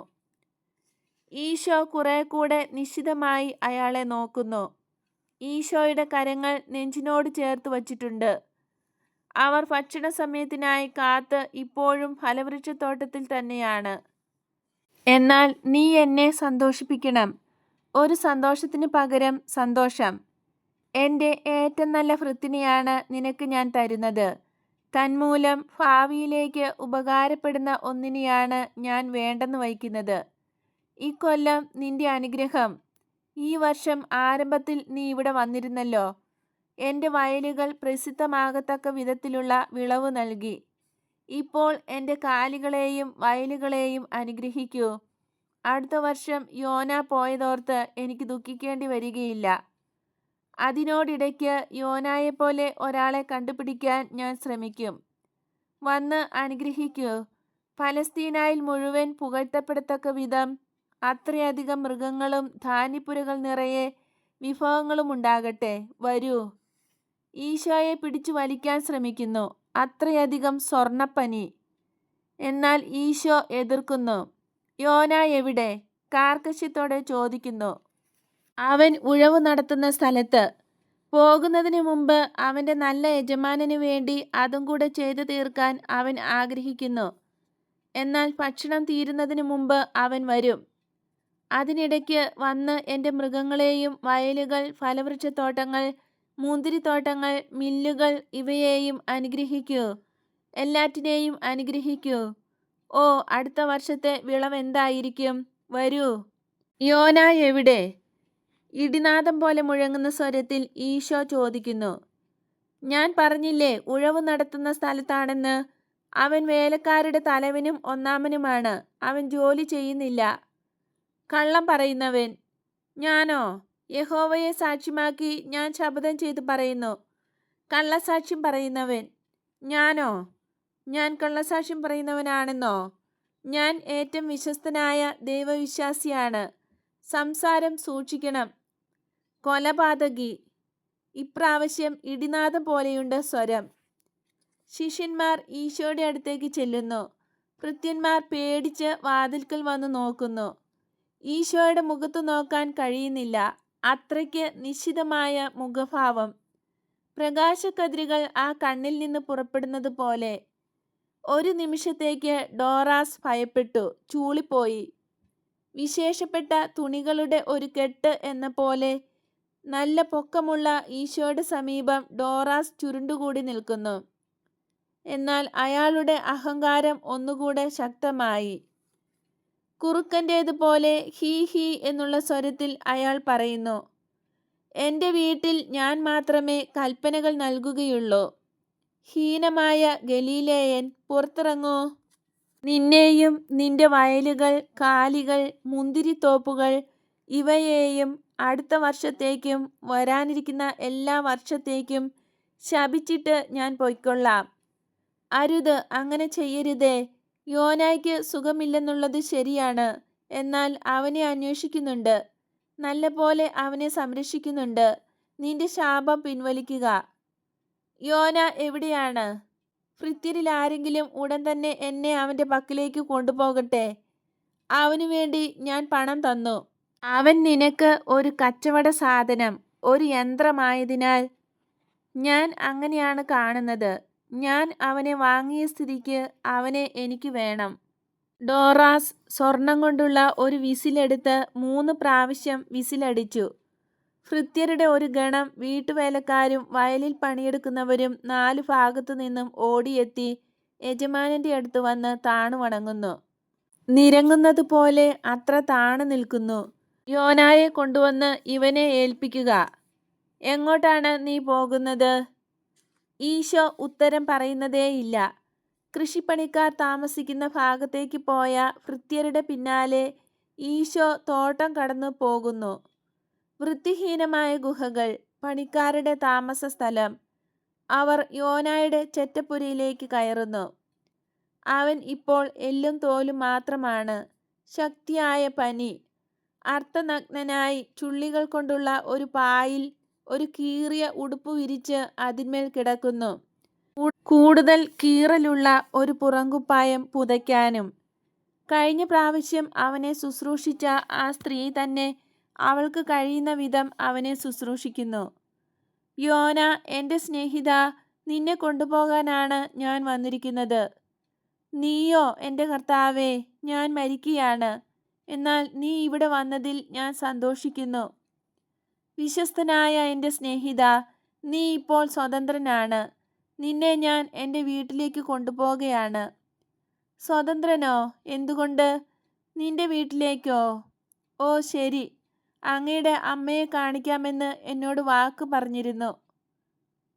ഈശോ കുറെ കൂടെ നിശ്ചിതമായി അയാളെ നോക്കുന്നു. ഈശോയുടെ കരങ്ങൾ നെഞ്ചിനോട് ചേർത്ത് വച്ചിട്ടുണ്ട്. അവർ ഭക്ഷണ സമയത്തിനായി കാത്ത് ഇപ്പോഴും ഫലവൃക്ഷത്തോട്ടത്തിൽ തന്നെയാണ്. എന്നാൽ നീ എന്നെ സന്തോഷിപ്പിക്കണം. ഒരു സന്തോഷത്തിന് പകരം സന്തോഷം. എൻ്റെ ഏറ്റവും നല്ല ഭൃത്തിനെയാണ് നിനക്ക് ഞാൻ തരുന്നത്. തന്മൂലം ഭാവിയിലേക്ക് ഉപകാരപ്പെടുന്ന ഒന്നിനെയാണ് ഞാൻ വേണ്ടെന്ന് വയ്ക്കുന്നത്. ഇക്കൊല്ലം നിന്റെ അനുഗ്രഹം. ഈ വർഷം ആരംഭത്തിൽ നീ ഇവിടെ വന്നിരുന്നല്ലോ. എൻ്റെ വയലുകൾ പ്രസിദ്ധമാകത്തക്ക വിധത്തിലുള്ള വിളവ് നൽകി. ഇപ്പോൾ എൻ്റെ കാലികളെയും വയലുകളെയും അനുഗ്രഹിക്കൂ. അടുത്ത വർഷം യോന പോയതോർത്ത് എനിക്ക് ദുഃഖിക്കേണ്ടി വരികയില്ല. അതിനോടിടയ്ക്ക് യോനായെപ്പോലെ ഒരാളെ കണ്ടുപിടിക്കാൻ ഞാൻ ശ്രമിക്കും. വന്ന് അനുഗ്രഹിക്കൂ. ഫലസ്തീനായിൽ മുഴുവൻ പുകഴ്ത്തപ്പെടത്തക്ക വിധം അത്രയധികം മൃഗങ്ങളും ധാന്യപ്പുരകൾ നിറയെ വിഭവങ്ങളും ഉണ്ടാകട്ടെ. വരൂ. ഈശോയെ പിടിച്ചു വലിക്കാൻ ശ്രമിക്കുന്നു. അത്രയധികം സ്വർണ്ണപ്പനി. എന്നാൽ ഈശോ എതിർക്കുന്നു. യോന എവിടെ? കാർക്കശ്യത്തോടെ ചോദിക്കുന്നു. അവൻ ഉഴവു നടത്തുന്ന സ്ഥലത്ത്. പോകുന്നതിന് മുമ്പ് അവൻ്റെ നല്ല യജമാനന് വേണ്ടി അതും കൂടെ ചെയ്തു തീർക്കാൻ അവൻ ആഗ്രഹിക്കുന്നു. എന്നാൽ ഭക്ഷണം തീരുന്നതിന് മുമ്പ് അവൻ വരും. അതിനിടയ്ക്ക് വന്ന് എൻ്റെ മൃഗങ്ങളെയും വയലുകൾ, ഫലവൃക്ഷത്തോട്ടങ്ങൾ, മുന്തിരിത്തോട്ടങ്ങൾ, മില്ലുകൾ ഇവയെയും അനുഗ്രഹിക്കൂ. എല്ലാറ്റിനെയും അനുഗ്രഹിക്കൂ. ഓ, അടുത്ത വർഷത്തെ വിളവെന്തായിരിക്കും? വരൂ. യോന എവിടെ? ഇടിനാദം പോലെ മുഴങ്ങുന്ന സ്വരത്തിൽ ഈശോ ചോദിക്കുന്നു. ഞാൻ പറഞ്ഞില്ലേ, ഉഴവു നടത്തുന്ന സ്ഥലത്താണെന്ന്. അവൻ വേലക്കാരുടെ തലവനും ഒന്നാമനുമാണ്. അവൻ ജോലി ചെയ്യുന്നില്ല. കള്ളം പറയുന്നവൻ. ഞാനോ? യഹോവയെ സാക്ഷ്യമാക്കി ഞാൻ ശപഥം ചെയ്ത് പറയുന്നു. കള്ളസാക്ഷ്യം പറയുന്നവൻ. ഞാനോ? ഞാൻ കള്ളസാക്ഷ്യം പറയുന്നവനാണെന്നോ? ഞാൻ ഏറ്റവും വിശ്വസ്തനായ ദൈവവിശ്വാസിയാണ്. സംസാരം സൂക്ഷിക്കണം. കൊലപാതകി. ഇപ്രാവശ്യം ഇടിനാദം പോലെയുണ്ട് സ്വരം. ശിഷ്യന്മാർ ഈശോയുടെ അടുത്തേക്ക് ചെല്ലുന്നു. ഭൃത്യന്മാർ പേടിച്ച് വാതിൽക്കൽ വന്ന് നോക്കുന്നു. ഈശോയുടെ മുഖത്ത് നോക്കാൻ കഴിയുന്നില്ല. അത്രയ്ക്ക് നിശ്ചിതമായ മുഖഭാവം. പ്രകാശക്കതിരുകൾ ആ കണ്ണിൽ നിന്ന് പുറപ്പെടുന്നത് പോലെ. ഒരു നിമിഷത്തേക്ക് ഡോറാസ് ഭയപ്പെട്ടു, ചൂളിപ്പോയി. വിശേഷപ്പെട്ട തുണികളുടെ ഒരു കെട്ട് എന്ന പോലെ നല്ല പൊക്കമുള്ള ഈശോയുടെ സമീപം ഡോറാസ് ചുരുണ്ടുകൂടി നിൽക്കുന്നു. എന്നാൽ അയാളുടെ അഹങ്കാരം ഒന്നുകൂടെ ശക്തമായി. കുറുക്കൻ്റേതുപോലെ ഹീ ഹീ എന്നുള്ള സ്വരത്തിൽ അയാൾ പറയുന്നു. എൻ്റെ വീട്ടിൽ ഞാൻ മാത്രമേ കൽപ്പനകൾ നൽകുകയുള്ളൂ. ഹീനമായ ഗലീലേയൻ, പുറത്തിറങ്ങൂ. നിന്നെയും നിന്റെ വയലുകൾ, കാലികൾ, മുന്തിരിത്തോപ്പുകൾ ഇവയെയും അടുത്ത വർഷത്തേക്കും വരാനിരിക്കുന്ന എല്ലാ വർഷത്തേക്കും ശപിച്ചിട്ട് ഞാൻ പൊയ്ക്കൊള്ളാം. അരുത്, അങ്ങനെ ചെയ്യരുതേ. യോനായ്ക്ക് സുഖമില്ലെന്നുള്ളത് ശരിയാണ്. എന്നാൽ അവനെ അന്വേഷിക്കുന്നുണ്ട്. നല്ലപോലെ അവനെ സംരക്ഷിക്കുന്നുണ്ട്. നിന്റെ ശാപം പിൻവലിക്കുക. യോന എവിടെയാണ്? ഭൃത്യരിൽ ആരെങ്കിലും ഉടൻ തന്നെ എന്നെ അവൻ്റെ പക്കലേക്ക് കൊണ്ടുപോകട്ടെ. അവനു വേണ്ടി ഞാൻ പണം തന്നു. അവൻ നിനക്ക് ഒരു കച്ചവട സാധനം, ഒരു യന്ത്രമായതിനാൽ ഞാൻ അങ്ങനെയാണ് കാണുന്നത്. ഞാൻ അവനെ വാങ്ങിയ സ്ഥിതിക്ക് അവനെ എനിക്ക് വേണം. ഡോറാസ് സ്വർണം കൊണ്ടുള്ള ഒരു വിസിലെടുത്ത് 3 പ്രാവശ്യം വിസിലടിച്ചു. ഭൃത്യരുടെ ഒരു ഗണം വീട്ടുവേലക്കാരും വയലിൽ പണിയെടുക്കുന്നവരും 4 ഭാഗത്തു നിന്നും ഓടിയെത്തി യജമാനന്റെ അടുത്ത് വന്ന് താണു വണങ്ങുന്നു. നിരങ്ങുന്നത് പോലെ അത്ര താണു നിൽക്കുന്നു. യോനായെ കൊണ്ടുവന്ന് ഇവനെ ഏൽപ്പിക്കുക. എങ്ങോട്ടാണ് നീ പോകുന്നത്? ഈശോ ഉത്തരം പറയുന്നതേയില്ല. കൃഷിപ്പണിക്കാർ താമസിക്കുന്ന ഭാഗത്തേക്ക് പോയ ഭൃത്യരുടെ പിന്നാലെ ഈശോ തോട്ടം കടന്നു പോകുന്നു. വൃത്തിഹീനമായ ഗുഹകൾ, പണിക്കാരുടെ താമസ സ്ഥലം. അവർ യോനായുടെ ചെറ്റപ്പുരയിലേക്ക് കയറുന്നു. അവൻ ഇപ്പോൾ എല്ലും തോലും മാത്രമാണ്. ശക്തിയായ പനി. അർദ്ധനഗ്നനായി ചുള്ളികൾ കൊണ്ടുള്ള ഒരു പായിൽ ഒരു കീറിയ ഉടുപ്പ് വിരിച്ച് അതിന്മേൽ കിടക്കുന്നു. കൂടുതൽ കീറലുള്ള ഒരു പുറങ്കുപ്പായം പുതയ്ക്കാനും. കഴിഞ്ഞ പ്രാവശ്യം അവനെ ശുശ്രൂഷിച്ച ആ സ്ത്രീ തന്നെ അവൾക്ക് കഴിയുന്ന വിധം അവനെ ശുശ്രൂഷിക്കുന്നു. യോന, എൻ്റെ സ്നേഹിത, നിന്നെ കൊണ്ടുപോകാനാണ് ഞാൻ വന്നിരിക്കുന്നത്. നീയോ? എൻ്റെ കർത്താവേ, ഞാൻ മരിക്കുകയാണ്. എന്നാൽ നീ ഇവിടെ വന്നതിൽ ഞാൻ സന്തോഷിക്കുന്നു. വിശ്വസ്തനായ എൻ്റെ സ്നേഹിത, നീ ഇപ്പോൾ സ്വതന്ത്രനാണ്. നിന്നെ ഞാൻ എൻ്റെ വീട്ടിലേക്ക് കൊണ്ടുപോകുകയാണ്. സ്വതന്ത്രനോ? എന്തുകൊണ്ട്? നിന്റെ വീട്ടിലേക്കോ? ഓ ശരി, അങ്ങയുടെ അമ്മയെ കാണിക്കാമെന്ന് എന്നോട് വാക്ക് പറഞ്ഞിരുന്നു.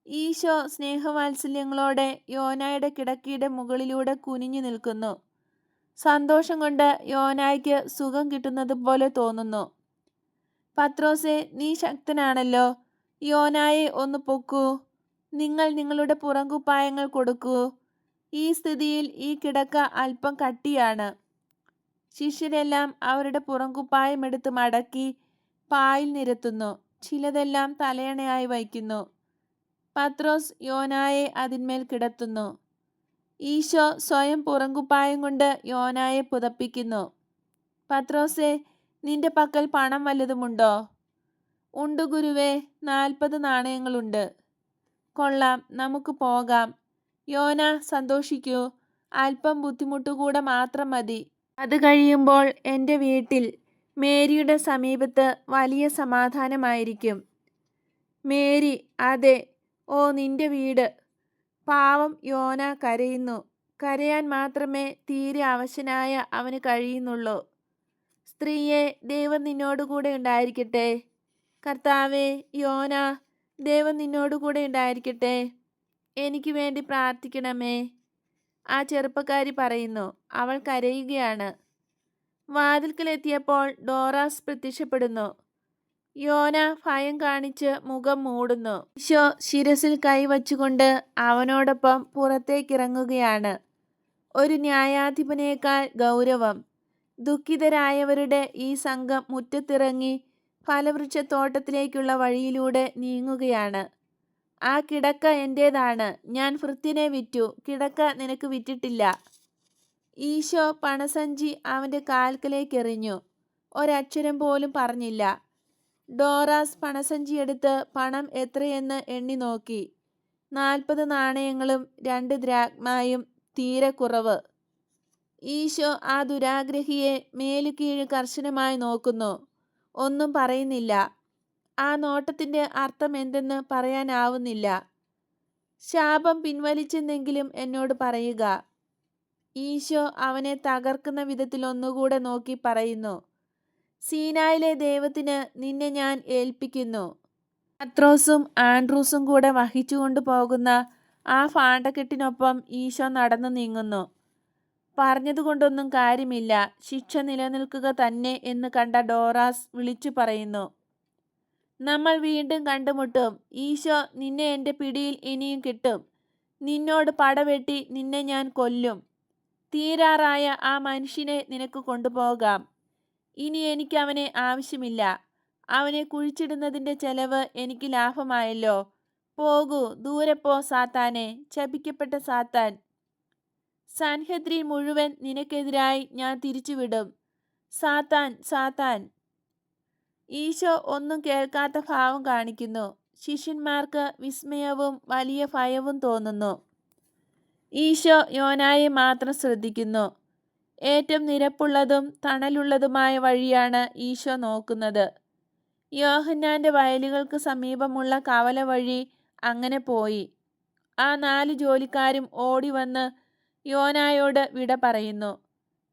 ഈശോ സ്നേഹവാത്സല്യങ്ങളോടെ യോനായുടെ കിടക്കയുടെ മുകളിലൂടെ കുനിഞ്ഞു നിൽക്കുന്നു. സന്തോഷം കൊണ്ട് യോനായ്ക്ക് സുഖം കിട്ടുന്നത് പോലെ തോന്നുന്നു. പത്രോസേ, നീ ശക്തനാണല്ലോ. യോനായെ ഒന്ന് പൊക്കൂ. നിങ്ങൾ നിങ്ങളുടെ പുറങ്കുപ്പായങ്ങൾ കൊടുക്കൂ. ഈ സ്ഥിതിയിൽ ഈ കിടക്ക അല്പം കട്ടിയാണ്. ശിഷ്യരെല്ലാം അവരുടെ പുറങ്കുപ്പായമെടുത്ത് മടക്കി പായിൽ നിരത്തുന്നു. ചിലതെല്ലാം തലയണയായി വയ്ക്കുന്നു. പത്രോസ് യോനായെ അതിന്മേൽ കിടത്തുന്നു. ഈശോ സ്വയം പുറങ്കുപ്പായം കൊണ്ട് യോനായെ പുതപ്പിക്കുന്നു. പത്രോസേ, നിന്റെ പക്കൽ പണം വല്ലതുമുണ്ടോ? ഉണ്ട് ഗുരുവേ, 40 നാണയങ്ങളുണ്ട്. കൊള്ളാം, നമുക്ക് പോകാം. യോന, സന്തോഷിക്കൂ. അല്പം ബുദ്ധിമുട്ടുകൂടെ മാത്രം മതി. അത് കഴിയുമ്പോൾ എൻ്റെ വീട്ടിൽ മേരിയുടെ സമീപത്ത് വലിയ സമാധാനമായിരിക്കും. മേരി: അതെ. ഓ, നിന്റെ വീട്. പാവം യോന കരയുന്നു. കരയാൻ മാത്രമേ തീരെ അവശനായ അവന് കഴിയുന്നുള്ളൂ. സ്ത്രീയെ, ദൈവം നിന്നോടുകൂടെ ഉണ്ടായിരിക്കട്ടെ. കർത്താവേ, യോന, ദൈവം നിന്നോടുകൂടെ ഉണ്ടായിരിക്കട്ടെ. എനിക്ക് വേണ്ടി പ്രാർത്ഥിക്കണമേ. ആ ചെറുപ്പക്കാരി പറയുന്നു. അവൾ കരയുകയാണ്. വാതിൽക്കലെത്തിയപ്പോൾ ഡോറാസ് പ്രത്യക്ഷപ്പെടുന്നു. യോന ഭയം കാണിച്ച് മുഖം മൂടുന്നു. ഈശോ ശിരസിൽ കൈവച്ചുകൊണ്ട് അവനോടൊപ്പം പുറത്തേക്കിറങ്ങുകയാണ്. ഒരു ന്യായാധിപനേക്കാൾ ഗൗരവം. ദുഃഖിതരായവരുടെ ഈ സംഘം മുറ്റത്തിറങ്ങി ഫലവൃക്ഷത്തോട്ടത്തിലേക്കുള്ള വഴിയിലൂടെ നീങ്ങുകയാണ്. ആ കിടക്ക എൻ്റേതാണ്. ഞാൻ ഭൃത്യനെ വിറ്റു. കിടക്ക നിനക്ക് വിറ്റിട്ടില്ല. ഈശോ പണസഞ്ചി അവൻ്റെ കാൽക്കലേക്കെറിഞ്ഞു. ഒരക്ഷരം പോലും പറഞ്ഞില്ല. ഡോറാസ് പണസഞ്ചിയെടുത്ത് പണം എത്രയെന്ന് എണ്ണി നോക്കി. 40 നാണയങ്ങളും 2 ദ്രാഗ്മായും. തീരെ കുറവ്. ഈശോ ആ ദുരാഗ്രഹിയെ മേലുകീഴ് കർശനമായി നോക്കുന്നു. ഒന്നും പറയുന്നില്ല. ആ നോട്ടത്തിൻ്റെ അർത്ഥം എന്തെന്ന് പറയാനാവുന്നില്ല. ശാപം പിൻവലിച്ചെന്നെങ്കിലും എന്നോട് പറയുക. ഈശോ അവനെ തകർക്കുന്ന വിധത്തിൽ ഒന്നുകൂടെ നോക്കി പറയുന്നു. സീനായിലെ ദൈവത്തിന് നിന്നെ ഞാൻ ഏൽപ്പിക്കുന്നു. പത്രോസും ആൻഡ്രൂസും കൂടെ വഹിച്ചുകൊണ്ടു പോകുന്ന ആ ഭാണ്ഡക്കെട്ടിനൊപ്പം ഈശോ നടന്നു നീങ്ങുന്നു. പറഞ്ഞതുകൊണ്ടൊന്നും കാര്യമില്ല. ശിക്ഷ നിലനിൽക്കുക തന്നെ എന്ന് കണ്ട ഡോറാസ് വിളിച്ചു പറയുന്നു. നമ്മൾ വീണ്ടും കണ്ടുമുട്ടും. ഈശോ, നിന്നെ എൻ്റെ പിടിയിൽ ഇനിയും കിട്ടും. നിന്നോട് പടവെട്ടി നിന്നെ ഞാൻ കൊല്ലും. തീരാറായ ആ മനുഷ്യനെ നിനക്ക് കൊണ്ടുപോകാം. ഇനി എനിക്ക് അവനെ ആവശ്യമില്ല. അവനെ കുഴിച്ചിടുന്നതിൻ്റെ ചെലവ് എനിക്ക് ലാഭമായല്ലോ. പോകൂ, ദൂരെ പോ സാത്താനെ, ശപിക്കപ്പെട്ട സാത്താൻ. സൻഹദ്രീൻ മുഴുവൻ നിനക്കെതിരായി ഞാൻ തിരിച്ചുവിടും. സാത്താൻ, സാത്താൻ. ഈശോ ഒന്നും കേൾക്കാത്ത ഭാവം കാണിക്കുന്നു. ശിഷ്യന്മാർക്ക് വിസ്മയവും വലിയ ഭയവും തോന്നുന്നു. ഈശോ യോനായെ മാത്രം ശ്രദ്ധിക്കുന്നു. ഏറ്റവും നിരപ്പുള്ളതും തണലുള്ളതുമായ വഴിയാണ് ഈശോ നോക്കുന്നത്. യോഹന്നാൻ്റെ വയലുകൾക്ക് സമീപമുള്ള കവല വഴി അങ്ങനെ പോയി. ആ 4 ജോലിക്കാരും ഓടിവന്ന് യോനായോട് വിട പറയുന്നു.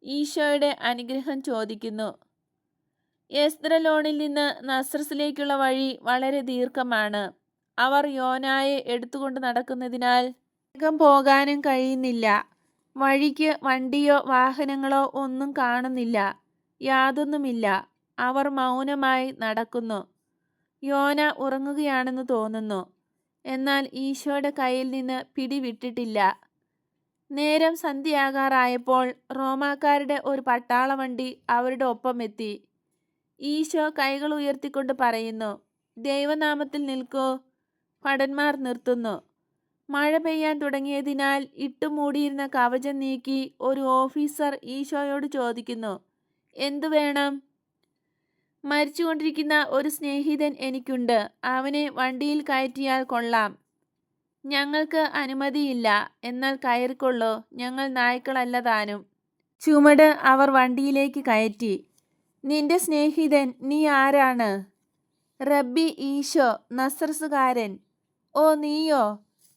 ഈശോയുടെ അനുഗ്രഹം ചോദിക്കുന്നു. എസ്ദ്രലോണിൽ നിന്ന് നസ്രസിലേക്കുള്ള വഴി വളരെ ദീർഘമാണ്. അവർ യോനായെ എടുത്തുകൊണ്ട് നടക്കുന്നതിനാൽ വേഗം പോകാനും കഴിയുന്നില്ല. വഴിക്ക് വണ്ടിയോ വാഹനങ്ങളോ ഒന്നും കാണുന്നില്ല. യാതൊന്നുമില്ല. അവർ മൗനമായി നടക്കുന്നു. യോന ഉറങ്ങുകയാണെന്ന് തോന്നുന്നു. എന്നാൽ ഈശോയുടെ കയ്യിൽ നിന്ന് പിടിവിട്ടിട്ടില്ല. നേരം സന്ധ്യയാകാറായപ്പോൾ റോമാക്കാരുടെ ഒരു പട്ടാള വണ്ടി അവരുടെ ഒപ്പം എത്തി. ഈശോ കൈകൾ ഉയർത്തിക്കൊണ്ട് പറയുന്നു, ദൈവനാമത്തിൽ നിൽക്കൂ. ഭടന്മാർ നിർത്തുന്നു. മഴ പെയ്യാൻ തുടങ്ങിയതിനാൽ ഇട്ടുമൂടിയിരുന്ന കവചം നീക്കി ഒരു ഓഫീസർ ഈശോയോട് ചോദിക്കുന്നു, എന്തു വേണം? മരിച്ചുകൊണ്ടിരിക്കുന്ന ഒരു സ്നേഹിതൻ എനിക്കുണ്ട്. അവനെ വണ്ടിയിൽ കയറ്റിയാൽ കൊള്ളാം. ഞങ്ങൾക്ക് അനുമതിയില്ല. എന്നാൽ കയറിക്കൊള്ളൂ. ഞങ്ങൾ നായ്ക്കളല്ല താനും. ചുമട് അവർ വണ്ടിയിലേക്ക് കയറ്റി. നിന്റെ സ്നേഹിതൻ നീ ആരാണ്? റബ്ബി ഈശോ, നസ്രസുകാരൻ. ഓ, നീയോ?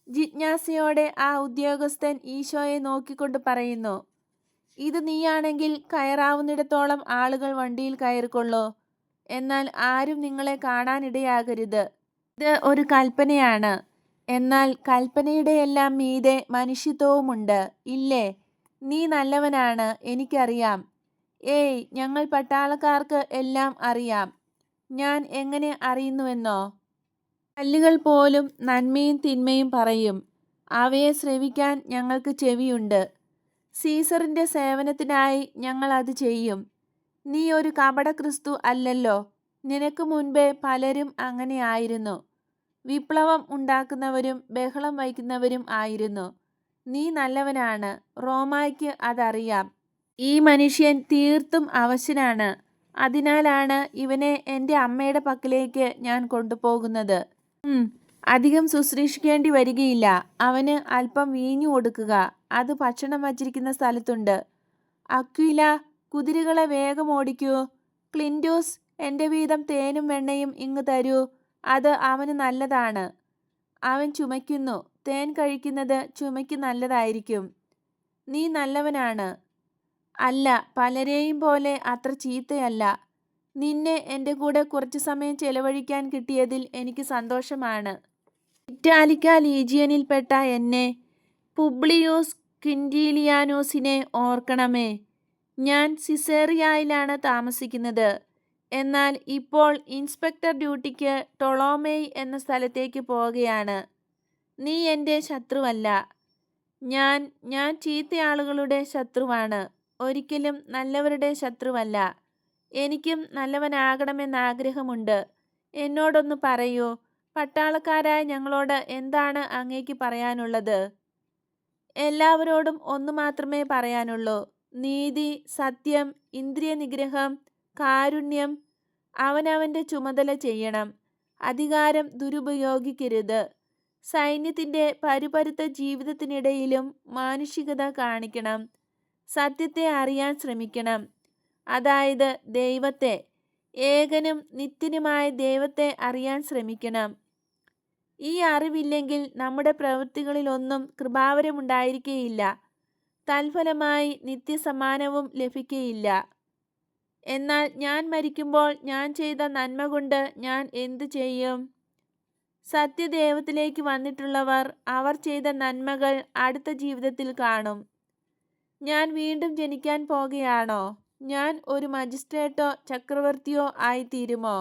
ജിജ്ഞാസയോടെ ആ ഉദ്യോഗസ്ഥൻ ഈശോയെ നോക്കിക്കൊണ്ട് പറയുന്നു. ഇത് നീയാണെങ്കിൽ കയറാവുന്നിടത്തോളം ആളുകൾ വണ്ടിയിൽ കയറിക്കൊള്ളൂ. എന്നാൽ ആരും നിങ്ങളെ കാണാനിടയാകരുത്. ഇത് ഒരു കൽപ്പനയാണ്. എന്നാൽ കൽപ്പനയുടെയെല്ലാം മീതെ മനുഷ്യത്വവുമുണ്ട്, ഇല്ലേ? നീ നല്ലവനാണ്, എനിക്കറിയാം. ഏയ്, ഞങ്ങൾ പട്ടാളക്കാർക്ക് എല്ലാം അറിയാം. ഞാൻ എങ്ങനെ അറിയുന്നുവെന്നോ? കല്ലുകൾ പോലും നന്മയും തിന്മയും പറയും. അവയെ ശ്രവിക്കാൻ ഞങ്ങൾക്ക് ചെവിയുണ്ട്. സീസറിൻ്റെ സേവനത്തിനായി ഞങ്ങൾ അത് ചെയ്യും. നീ ഒരു കപട ക്രിസ്തു അല്ലല്ലോ. നിനക്ക് മുൻപേ പലരും അങ്ങനെ ആയിരുന്നു. വിപ്ലവം ഉണ്ടാക്കുന്നവരും ബഹളം വയ്ക്കുന്നവരും ആയിരുന്നു. നീ നല്ലവനാണ്. റോമായ്ക്ക് അതറിയാം. ഈ മനുഷ്യൻ തീർത്തും അവശനാണ്. അതിനാലാണ് ഇവനെ എൻ്റെ അമ്മയുടെ പക്കലേക്ക് ഞാൻ കൊണ്ടുപോകുന്നത്. അധികം ശുശ്രൂഷിക്കേണ്ടി വരികയില്ല. അവന് അല്പം വീഞ്ഞു കൊടുക്കുക. അത് ഭക്ഷണം വച്ചിരിക്കുന്ന സ്ഥലത്തുണ്ട്. അക്വില, കുതിരകളെ വേഗം ഓടിക്കൂ. ക്ലിൻറ്റൂസ്, എൻ്റെ വീതം തേനും വെണ്ണയും ഇങ്ങ് തരൂ. അത് അവന് നല്ലതാണ്. അവൻ ചുമയ്ക്കുന്നു. തേൻ കഴിക്കുന്നത് ചുമയ്ക്ക് നല്ലതായിരിക്കും. നീ നല്ലവനാണ്. അല്ല, പലരെയും പോലെ അത്ര ചീത്തയല്ല. നിന്നെ എൻ്റെ കൂടെ കുറച്ചു സമയം ചെലവഴിക്കാൻ കിട്ടിയതിൽ എനിക്ക് സന്തോഷമാണ്. ഇറ്റാലിക്ക ലീജിയനിൽപ്പെട്ട എന്നെ, പുബ്ലിയൂസ് ക്വിന്റീലിയാനോസിനെ ഓർക്കണമേ. ഞാൻ സിസേറിയായിലാണ് താമസിക്കുന്നത്. എന്നാൽ ഇപ്പോൾ ഇൻസ്പെക്ടർ ഡ്യൂട്ടിക്ക് ടൊളോമേയ് എന്ന സ്ഥലത്തേക്ക് പോകുകയാണ്. നീ എൻ്റെ ശത്രുവല്ല. ഞാൻ ചീത്തയാളുകളുടെ ശത്രുവാണ്, ഒരിക്കലും നല്ലവരുടെ ശത്രുവല്ല. എനിക്കും നല്ലവനാകണമെന്നാഗ്രഹമുണ്ട്. എന്നോടൊന്ന് പറയൂ, പട്ടാളക്കാരായ ഞങ്ങളോട് എന്താണ് അങ്ങേക്ക് പറയാനുള്ളത്? എല്ലാവരോടും ഒന്നു മാത്രമേ പറയാനുള്ളൂ. നീതി, സത്യം, ഇന്ദ്രിയ നിഗ്രഹം, കാരുണ്യം. അവനവൻ്റെ ചുമതല ചെയ്യണം. അധികാരം ദുരുപയോഗിക്കരുത്. സൈന്യത്തിൻ്റെ പരുപരുത്ത ജീവിതത്തിനിടയിലും മാനുഷികത കാണിക്കണം. സത്യത്തെ അറിയാൻ ശ്രമിക്കണം. അതായത് ദൈവത്തെ, ഏകനും നിത്യനുമായ ദൈവത്തെ അറിയാൻ ശ്രമിക്കണം. ഈ അറിവില്ലെങ്കിൽ നമ്മുടെ പ്രവൃത്തികളിലൊന്നും കൃപാവരമുണ്ടായിരിക്കുകയില്ല. തൽഫലമായി നിത്യസമ്മാനവും ലഭിക്കുകയില്ല. എന്നാൽ ഞാൻ മരിക്കുമ്പോൾ ഞാൻ ചെയ്ത നന്മ കൊണ്ട് ഞാൻ എന്തു ചെയ്യും? സത്യദൈവത്തിലേക്ക് വന്നിട്ടുള്ളവർ അവർ ചെയ്ത നന്മകൾ അടുത്ത ജീവിതത്തിൽ കാണും. ഞാൻ വീണ്ടും ജനിക്കാൻ പോകുകയാണോ? ഞാൻ ഒരു മജിസ്ട്രേറ്റോ ചക്രവർത്തിയോ ആയിത്തീരുമോ?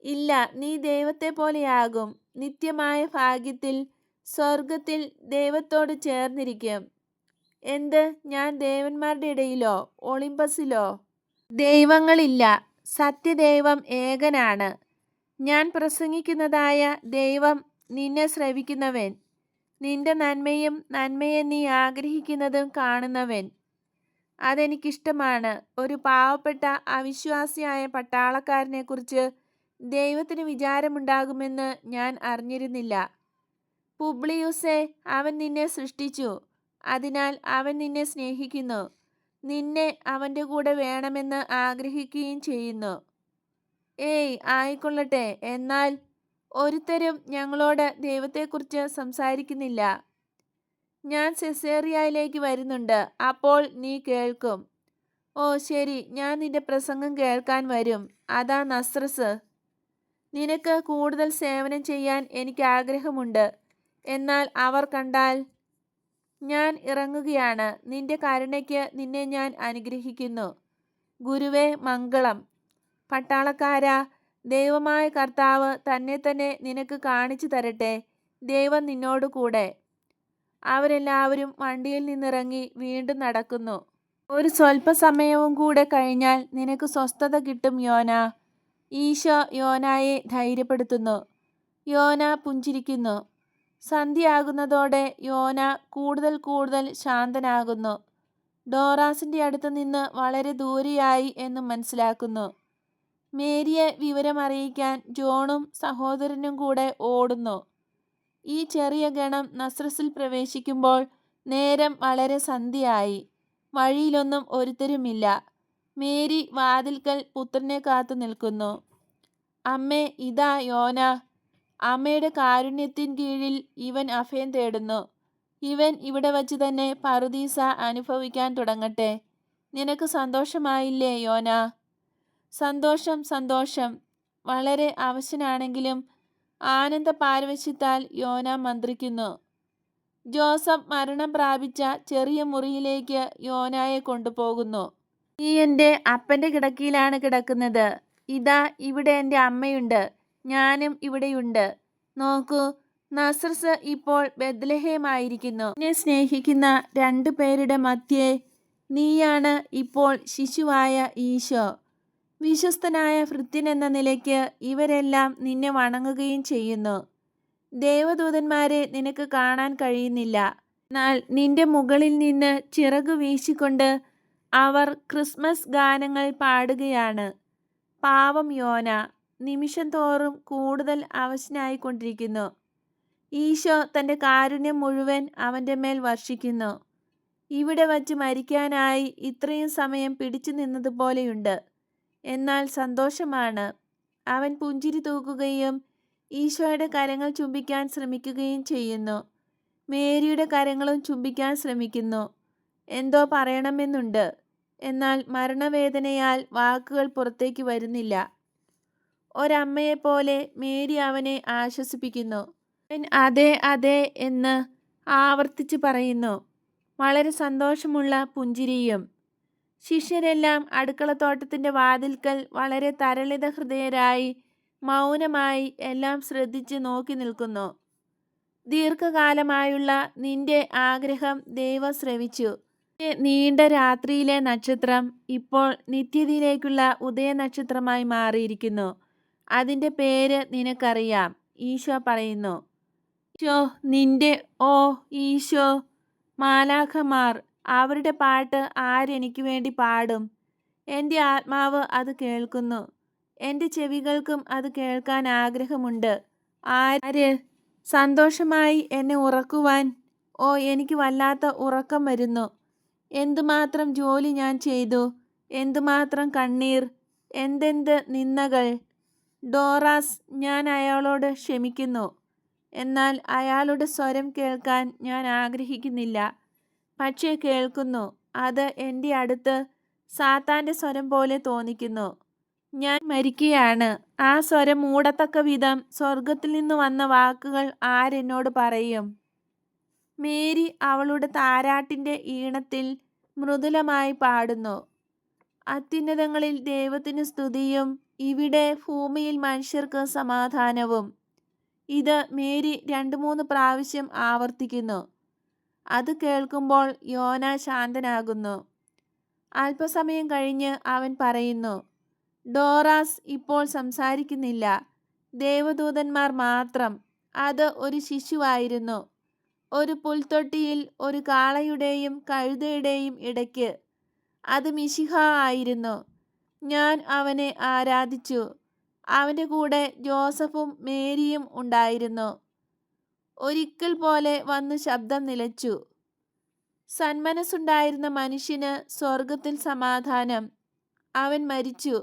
ഇല്ല, നീ ദൈവത്തെ പോലെയാകും. നിത്യമായ ഭാഗ്യത്തിൽ, സ്വർഗത്തിൽ ദൈവത്തോട് ചേർന്നിരിക്കും. എന്ത്, ഞാൻ ദേവന്മാരുടെ ഇടയിലോ ഒളിമ്പസിലോ? ദൈവങ്ങളില്ല, സത്യദൈവം ഏകനാണ്. ഞാൻ പ്രസംഗിക്കുന്നതായ ദൈവം, നിന്നെ ശ്രവിക്കുന്നവൻ, നിന്റെ നന്മയും നന്മയെ നീ ആഗ്രഹിക്കുന്നതും കാണുന്നവൻ. അതെനിക്കിഷ്ടമാണ്. ഒരു പാവപ്പെട്ട അവിശ്വാസിയായ പട്ടാളക്കാരനെക്കുറിച്ച് ദൈവത്തിന് വിചാരമുണ്ടാകുമെന്ന് ഞാൻ അറിഞ്ഞിരുന്നില്ല. പുബ്ലിയൂസേ, അവൻ നിന്നെ സൃഷ്ടിച്ചു. അതിനാൽ അവൻ നിന്നെ സ്നേഹിക്കുന്നു. നിന്നെ അവൻ്റെ കൂടെ വേണമെന്ന് ആഗ്രഹിക്കുകയും ചെയ്യുന്നു. ഏയ്, ആയിക്കൊള്ളട്ടെ. എന്നാൽ ഒരുത്തരും ഞങ്ങളോട് ദൈവത്തെക്കുറിച്ച് സംസാരിക്കുന്നില്ല. ഞാൻ സെസേറിയയിലേക്ക് വരുന്നുണ്ട്. അപ്പോൾ നീ കേൾക്കും. ഓ ശരി, ഞാൻ നിന്റെ പ്രസംഗം കേൾക്കാൻ വരും. അതാ നസ്രസ്. നിനക്ക് കൂടുതൽ സേവനം ചെയ്യാൻ എനിക്ക് ആഗ്രഹമുണ്ട്. എന്നാൽ അവർ കണ്ടാൽ. ഞാൻ ഇറങ്ങുകയാണ്. നിന്റെ കരുണയ്ക്ക് നിന്നെ ഞാൻ അനുഗ്രഹിക്കുന്നു. ഗുരുവേ, മംഗളം. പട്ടാളക്കാരാ, ദൈവമായ കർത്താവ് തന്നെ തന്നെ നിനക്ക് കാണിച്ചു തരട്ടെ. ദൈവം നിന്നോട് കൂടെ. അവരെല്ലാവരും വണ്ടിയിൽ നിന്നിറങ്ങി വീണ്ടും നടക്കുന്നു. ഒരു സ്വല്പസമയവും കൂടെ കഴിഞ്ഞാൽ നിനക്ക് സ്വസ്ഥത കിട്ടും യോന. ഈശോ യോനായെ ധൈര്യപ്പെടുത്തുന്നു. യോന പുഞ്ചിരിക്കുന്നു. സന്ധ്യയാകുന്നതോടെ യോന കൂടുതൽ കൂടുതൽ ശാന്തനാകുന്നു. ഡോറാസിൻ്റെ അടുത്ത് നിന്ന് വളരെ ദൂരെയായി എന്ന് മനസ്സിലാക്കുന്നു. മേരിയെ വിവരമറിയിക്കാൻ ജോണും സഹോദരനും കൂടെ ഓടുന്നു. ഈ ചെറിയ ഗണം നസ്രസിൽ പ്രവേശിക്കുമ്പോൾ നേരം വളരെ സന്ധ്യയായി. വഴിയിലൊന്നും ഒരുത്തരുമില്ല. മേരി വാതിൽക്കൽ പുത്രനെ കാത്തു നിൽക്കുന്നു. അമ്മേ, ഇതാ യോന. അമ്മയുടെ കാരുണ്യത്തിൻ കീഴിൽ ഇവൻ അഭയം തേടുന്നു. ഇവൻ ഇവിടെ വച്ച് തന്നെ പറുദീസ അനുഭവിക്കാൻ തുടങ്ങട്ടെ. നിനക്ക് സന്തോഷമായില്ലേ യോന? സന്തോഷം, സന്തോഷം. വളരെ അവശനാണെങ്കിലും ആനന്ദ പാരവശ്യത്താൽ യോന മന്ത്രിക്കുന്നു. ജോസഫ് മരണം പ്രാപിച്ച ചെറിയ മുറിയിലേക്ക് യോനായെ കൊണ്ടുപോകുന്നു. നീ എൻ്റെ അപ്പൻ്റെ കിടക്കയിലാണ് കിടക്കുന്നത്. ഇതാ, ഇവിടെ എൻ്റെ അമ്മയുണ്ട്. ഞാനും ഇവിടെയുണ്ട്. നോക്കൂ, നസ്രസ് ഇപ്പോൾ ബെത്ലഹേമായിരിക്കുന്നു. എന്നെ സ്നേഹിക്കുന്ന 2 പേരുടെ മധ്യേ നീയാണ് ഇപ്പോൾ ശിശുവായ ഈശോ. വിശ്വസ്തനായ ഭൃത്യൻ എന്ന നിലയ്ക്ക് ഇവരെല്ലാം നിന്നെ വണങ്ങുകയും ചെയ്യുന്നു. ദേവദൂതന്മാരെ നിനക്ക് കാണാൻ കഴിയുന്നില്ല. എന്നാൽ നിന്റെ മുകളിൽ നിന്ന് ചിറകു വീശിക്കൊണ്ട് അവർ ക്രിസ്മസ് ഗാനങ്ങൾ പാടുകയാണ്. പാവം യോന നിമിഷം തോറും കൂടുതൽ അവശനായിക്കൊണ്ടിരിക്കുന്നു. ഈശോ തൻ്റെ കാരുണ്യം മുഴുവൻ അവൻ്റെ മേൽ വർഷിക്കുന്നു. ഇവിടെ വച്ച് മരിക്കാനായി ഇത്രയും സമയം പിടിച്ചു നിന്നതുപോലെയുണ്ട്. എന്നാൽ സന്തോഷമാണ്. അവൻ പുഞ്ചിരി തൂക്കുകയും ഈശോയുടെ കരങ്ങൾ ചുംബിക്കാൻ ശ്രമിക്കുകയും ചെയ്യുന്നു. മേരിയുടെ കരങ്ങളും ചുംബിക്കാൻ ശ്രമിക്കുന്നു. എന്തോ പറയണമെന്നുണ്ട്. എന്നാൽ മരണവേദനയാൽ വാക്കുകൾ പുറത്തേക്ക് വരുന്നില്ല. ഒരമ്മയെപ്പോലെ മേരി അവനെ ആശ്വസിപ്പിക്കുന്നു. അവൻ അതെ അതെ എന്ന് ആവർത്തിച്ച് പറയുന്നു, വളരെ സന്തോഷമുള്ള പുഞ്ചിരിയും. ശിഷ്യരെല്ലാം അടുക്കളത്തോട്ടത്തിൻ്റെ വാതിൽക്കൽ വളരെ തരളിത ഹൃദയരായി മൗനമായി എല്ലാം ശ്രദ്ധിച്ച് നോക്കി നിൽക്കുന്നു. ദീർഘകാലമായുള്ള നിന്റെ ആഗ്രഹം ദൈവം ശ്രവിച്ചു. നീണ്ട രാത്രിയിലെ നക്ഷത്രം ഇപ്പോൾ നിത്യതയിലേക്കുള്ള ഉദയനക്ഷത്രമായി മാറിയിരിക്കുന്നു. അതിൻ്റെ പേര് നിനക്കറിയാം. ഈശോ പറയുന്നു. ഈശോ നിന്റെ ഓ ഈശോ, മാലാഖമാർ അവരുടെ പാട്ട് ആരെനിക്ക് വേണ്ടി പാടും? എൻ്റെ ആത്മാവ് അത് കേൾക്കുന്നു. എൻ്റെ ചെവികൾക്കും അത് കേൾക്കാൻ ആഗ്രഹമുണ്ട്. ആര് സന്തോഷമായി എന്നെ ഉറക്കുവാൻ? ഓ, എനിക്ക് വല്ലാത്ത ഉറക്കം വരുന്നു. എന്തുമാത്രം ജോലി ഞാൻ ചെയ്തു, എന്തുമാത്രം കണ്ണീർ, എന്തെന്ത് നിന്ദകൾ. ഡോറാസ്, ഞാൻ അയാളോട് ക്ഷമിക്കുന്നു. എന്നാൽ അയാളുടെ സ്വരം കേൾക്കാൻ ഞാൻ ആഗ്രഹിക്കുന്നില്ല. പക്ഷേ കേൾക്കുന്നു. അത് എൻ്റെ അടുത്ത് സാത്താൻ്റെ സ്വരം പോലെ തോന്നിക്കുന്നു. ഞാൻ മരിക്കുകയാണ്. ആ സ്വരം മൂടത്തക്ക വിധം സ്വർഗത്തിൽ നിന്ന് വന്ന വാക്കുകൾ ആരെന്നോട് പറയും? മേരി അവളുടെ താരാട്ടിൻ്റെ ഈണത്തിൽ മൃദുലമായി പാടുന്നു. അത്യുന്നതങ്ങളിൽ ദൈവത്തിന് സ്തുതിയും, ഇവിടെ ഭൂമിയിൽ മനുഷ്യർക്ക് സമാധാനവും. ഇത് മേരി 2-3 പ്രാവശ്യം ആവർത്തിക്കുന്നു. അത് കേൾക്കുമ്പോൾ യോന ശാന്തനാകുന്നു. അല്പസമയം കഴിഞ്ഞ് അവൻ പറയുന്നു, ഡോറാസ് ഇപ്പോൾ സംസാരിക്കുന്നില്ല. ദേവദൂതന്മാർ മാത്രം. അത് ഒരു ശിശുവായിരുന്നു, ഒരു പുൽത്തൊട്ടിയിൽ, ഒരു കാളയുടെയും കഴുതയുടെയും ഇടയ്ക്ക്. അത് മിശിഹ ആയിരുന്നു. ഞാൻ അവനെ ആരാധിച്ചു. അവൻ്റെ കൂടെ ജോസഫും മേരിയും ഉണ്ടായിരുന്നു. ഒരിക്കൽ പോലെ വന്നു ശബ്ദം നിലച്ചു. സന്മനസ്സുണ്ടായിരുന്ന മനുഷ്യന് സ്വർഗത്തിൽ സമാധാനം. അവൻ മരിച്ചു.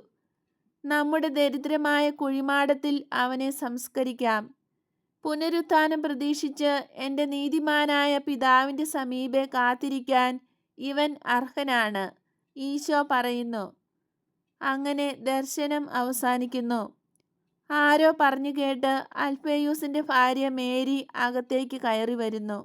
നമ്മുടെ ദരിദ്രമായ കുഴിമാടത്തിൽ അവനെ സംസ്കരിക്കാം. പുനരുത്ഥാനം പ്രതീക്ഷിച്ച് എൻ്റെ നീതിമാനായ പിതാവിൻ്റെ സമീപെ കാത്തിരിക്കാൻ ഇവൻ അർഹനാണ്. ഈശോ പറയുന്നു. അങ്ങനെ ദർശനം അവസാനിക്കുന്നു. ആരോ പറഞ്ഞു കേട്ട് അൽഫേയൂസിൻ്റെ ഭാര്യ മേരി അകത്തേക്ക് കയറി വരുന്നു.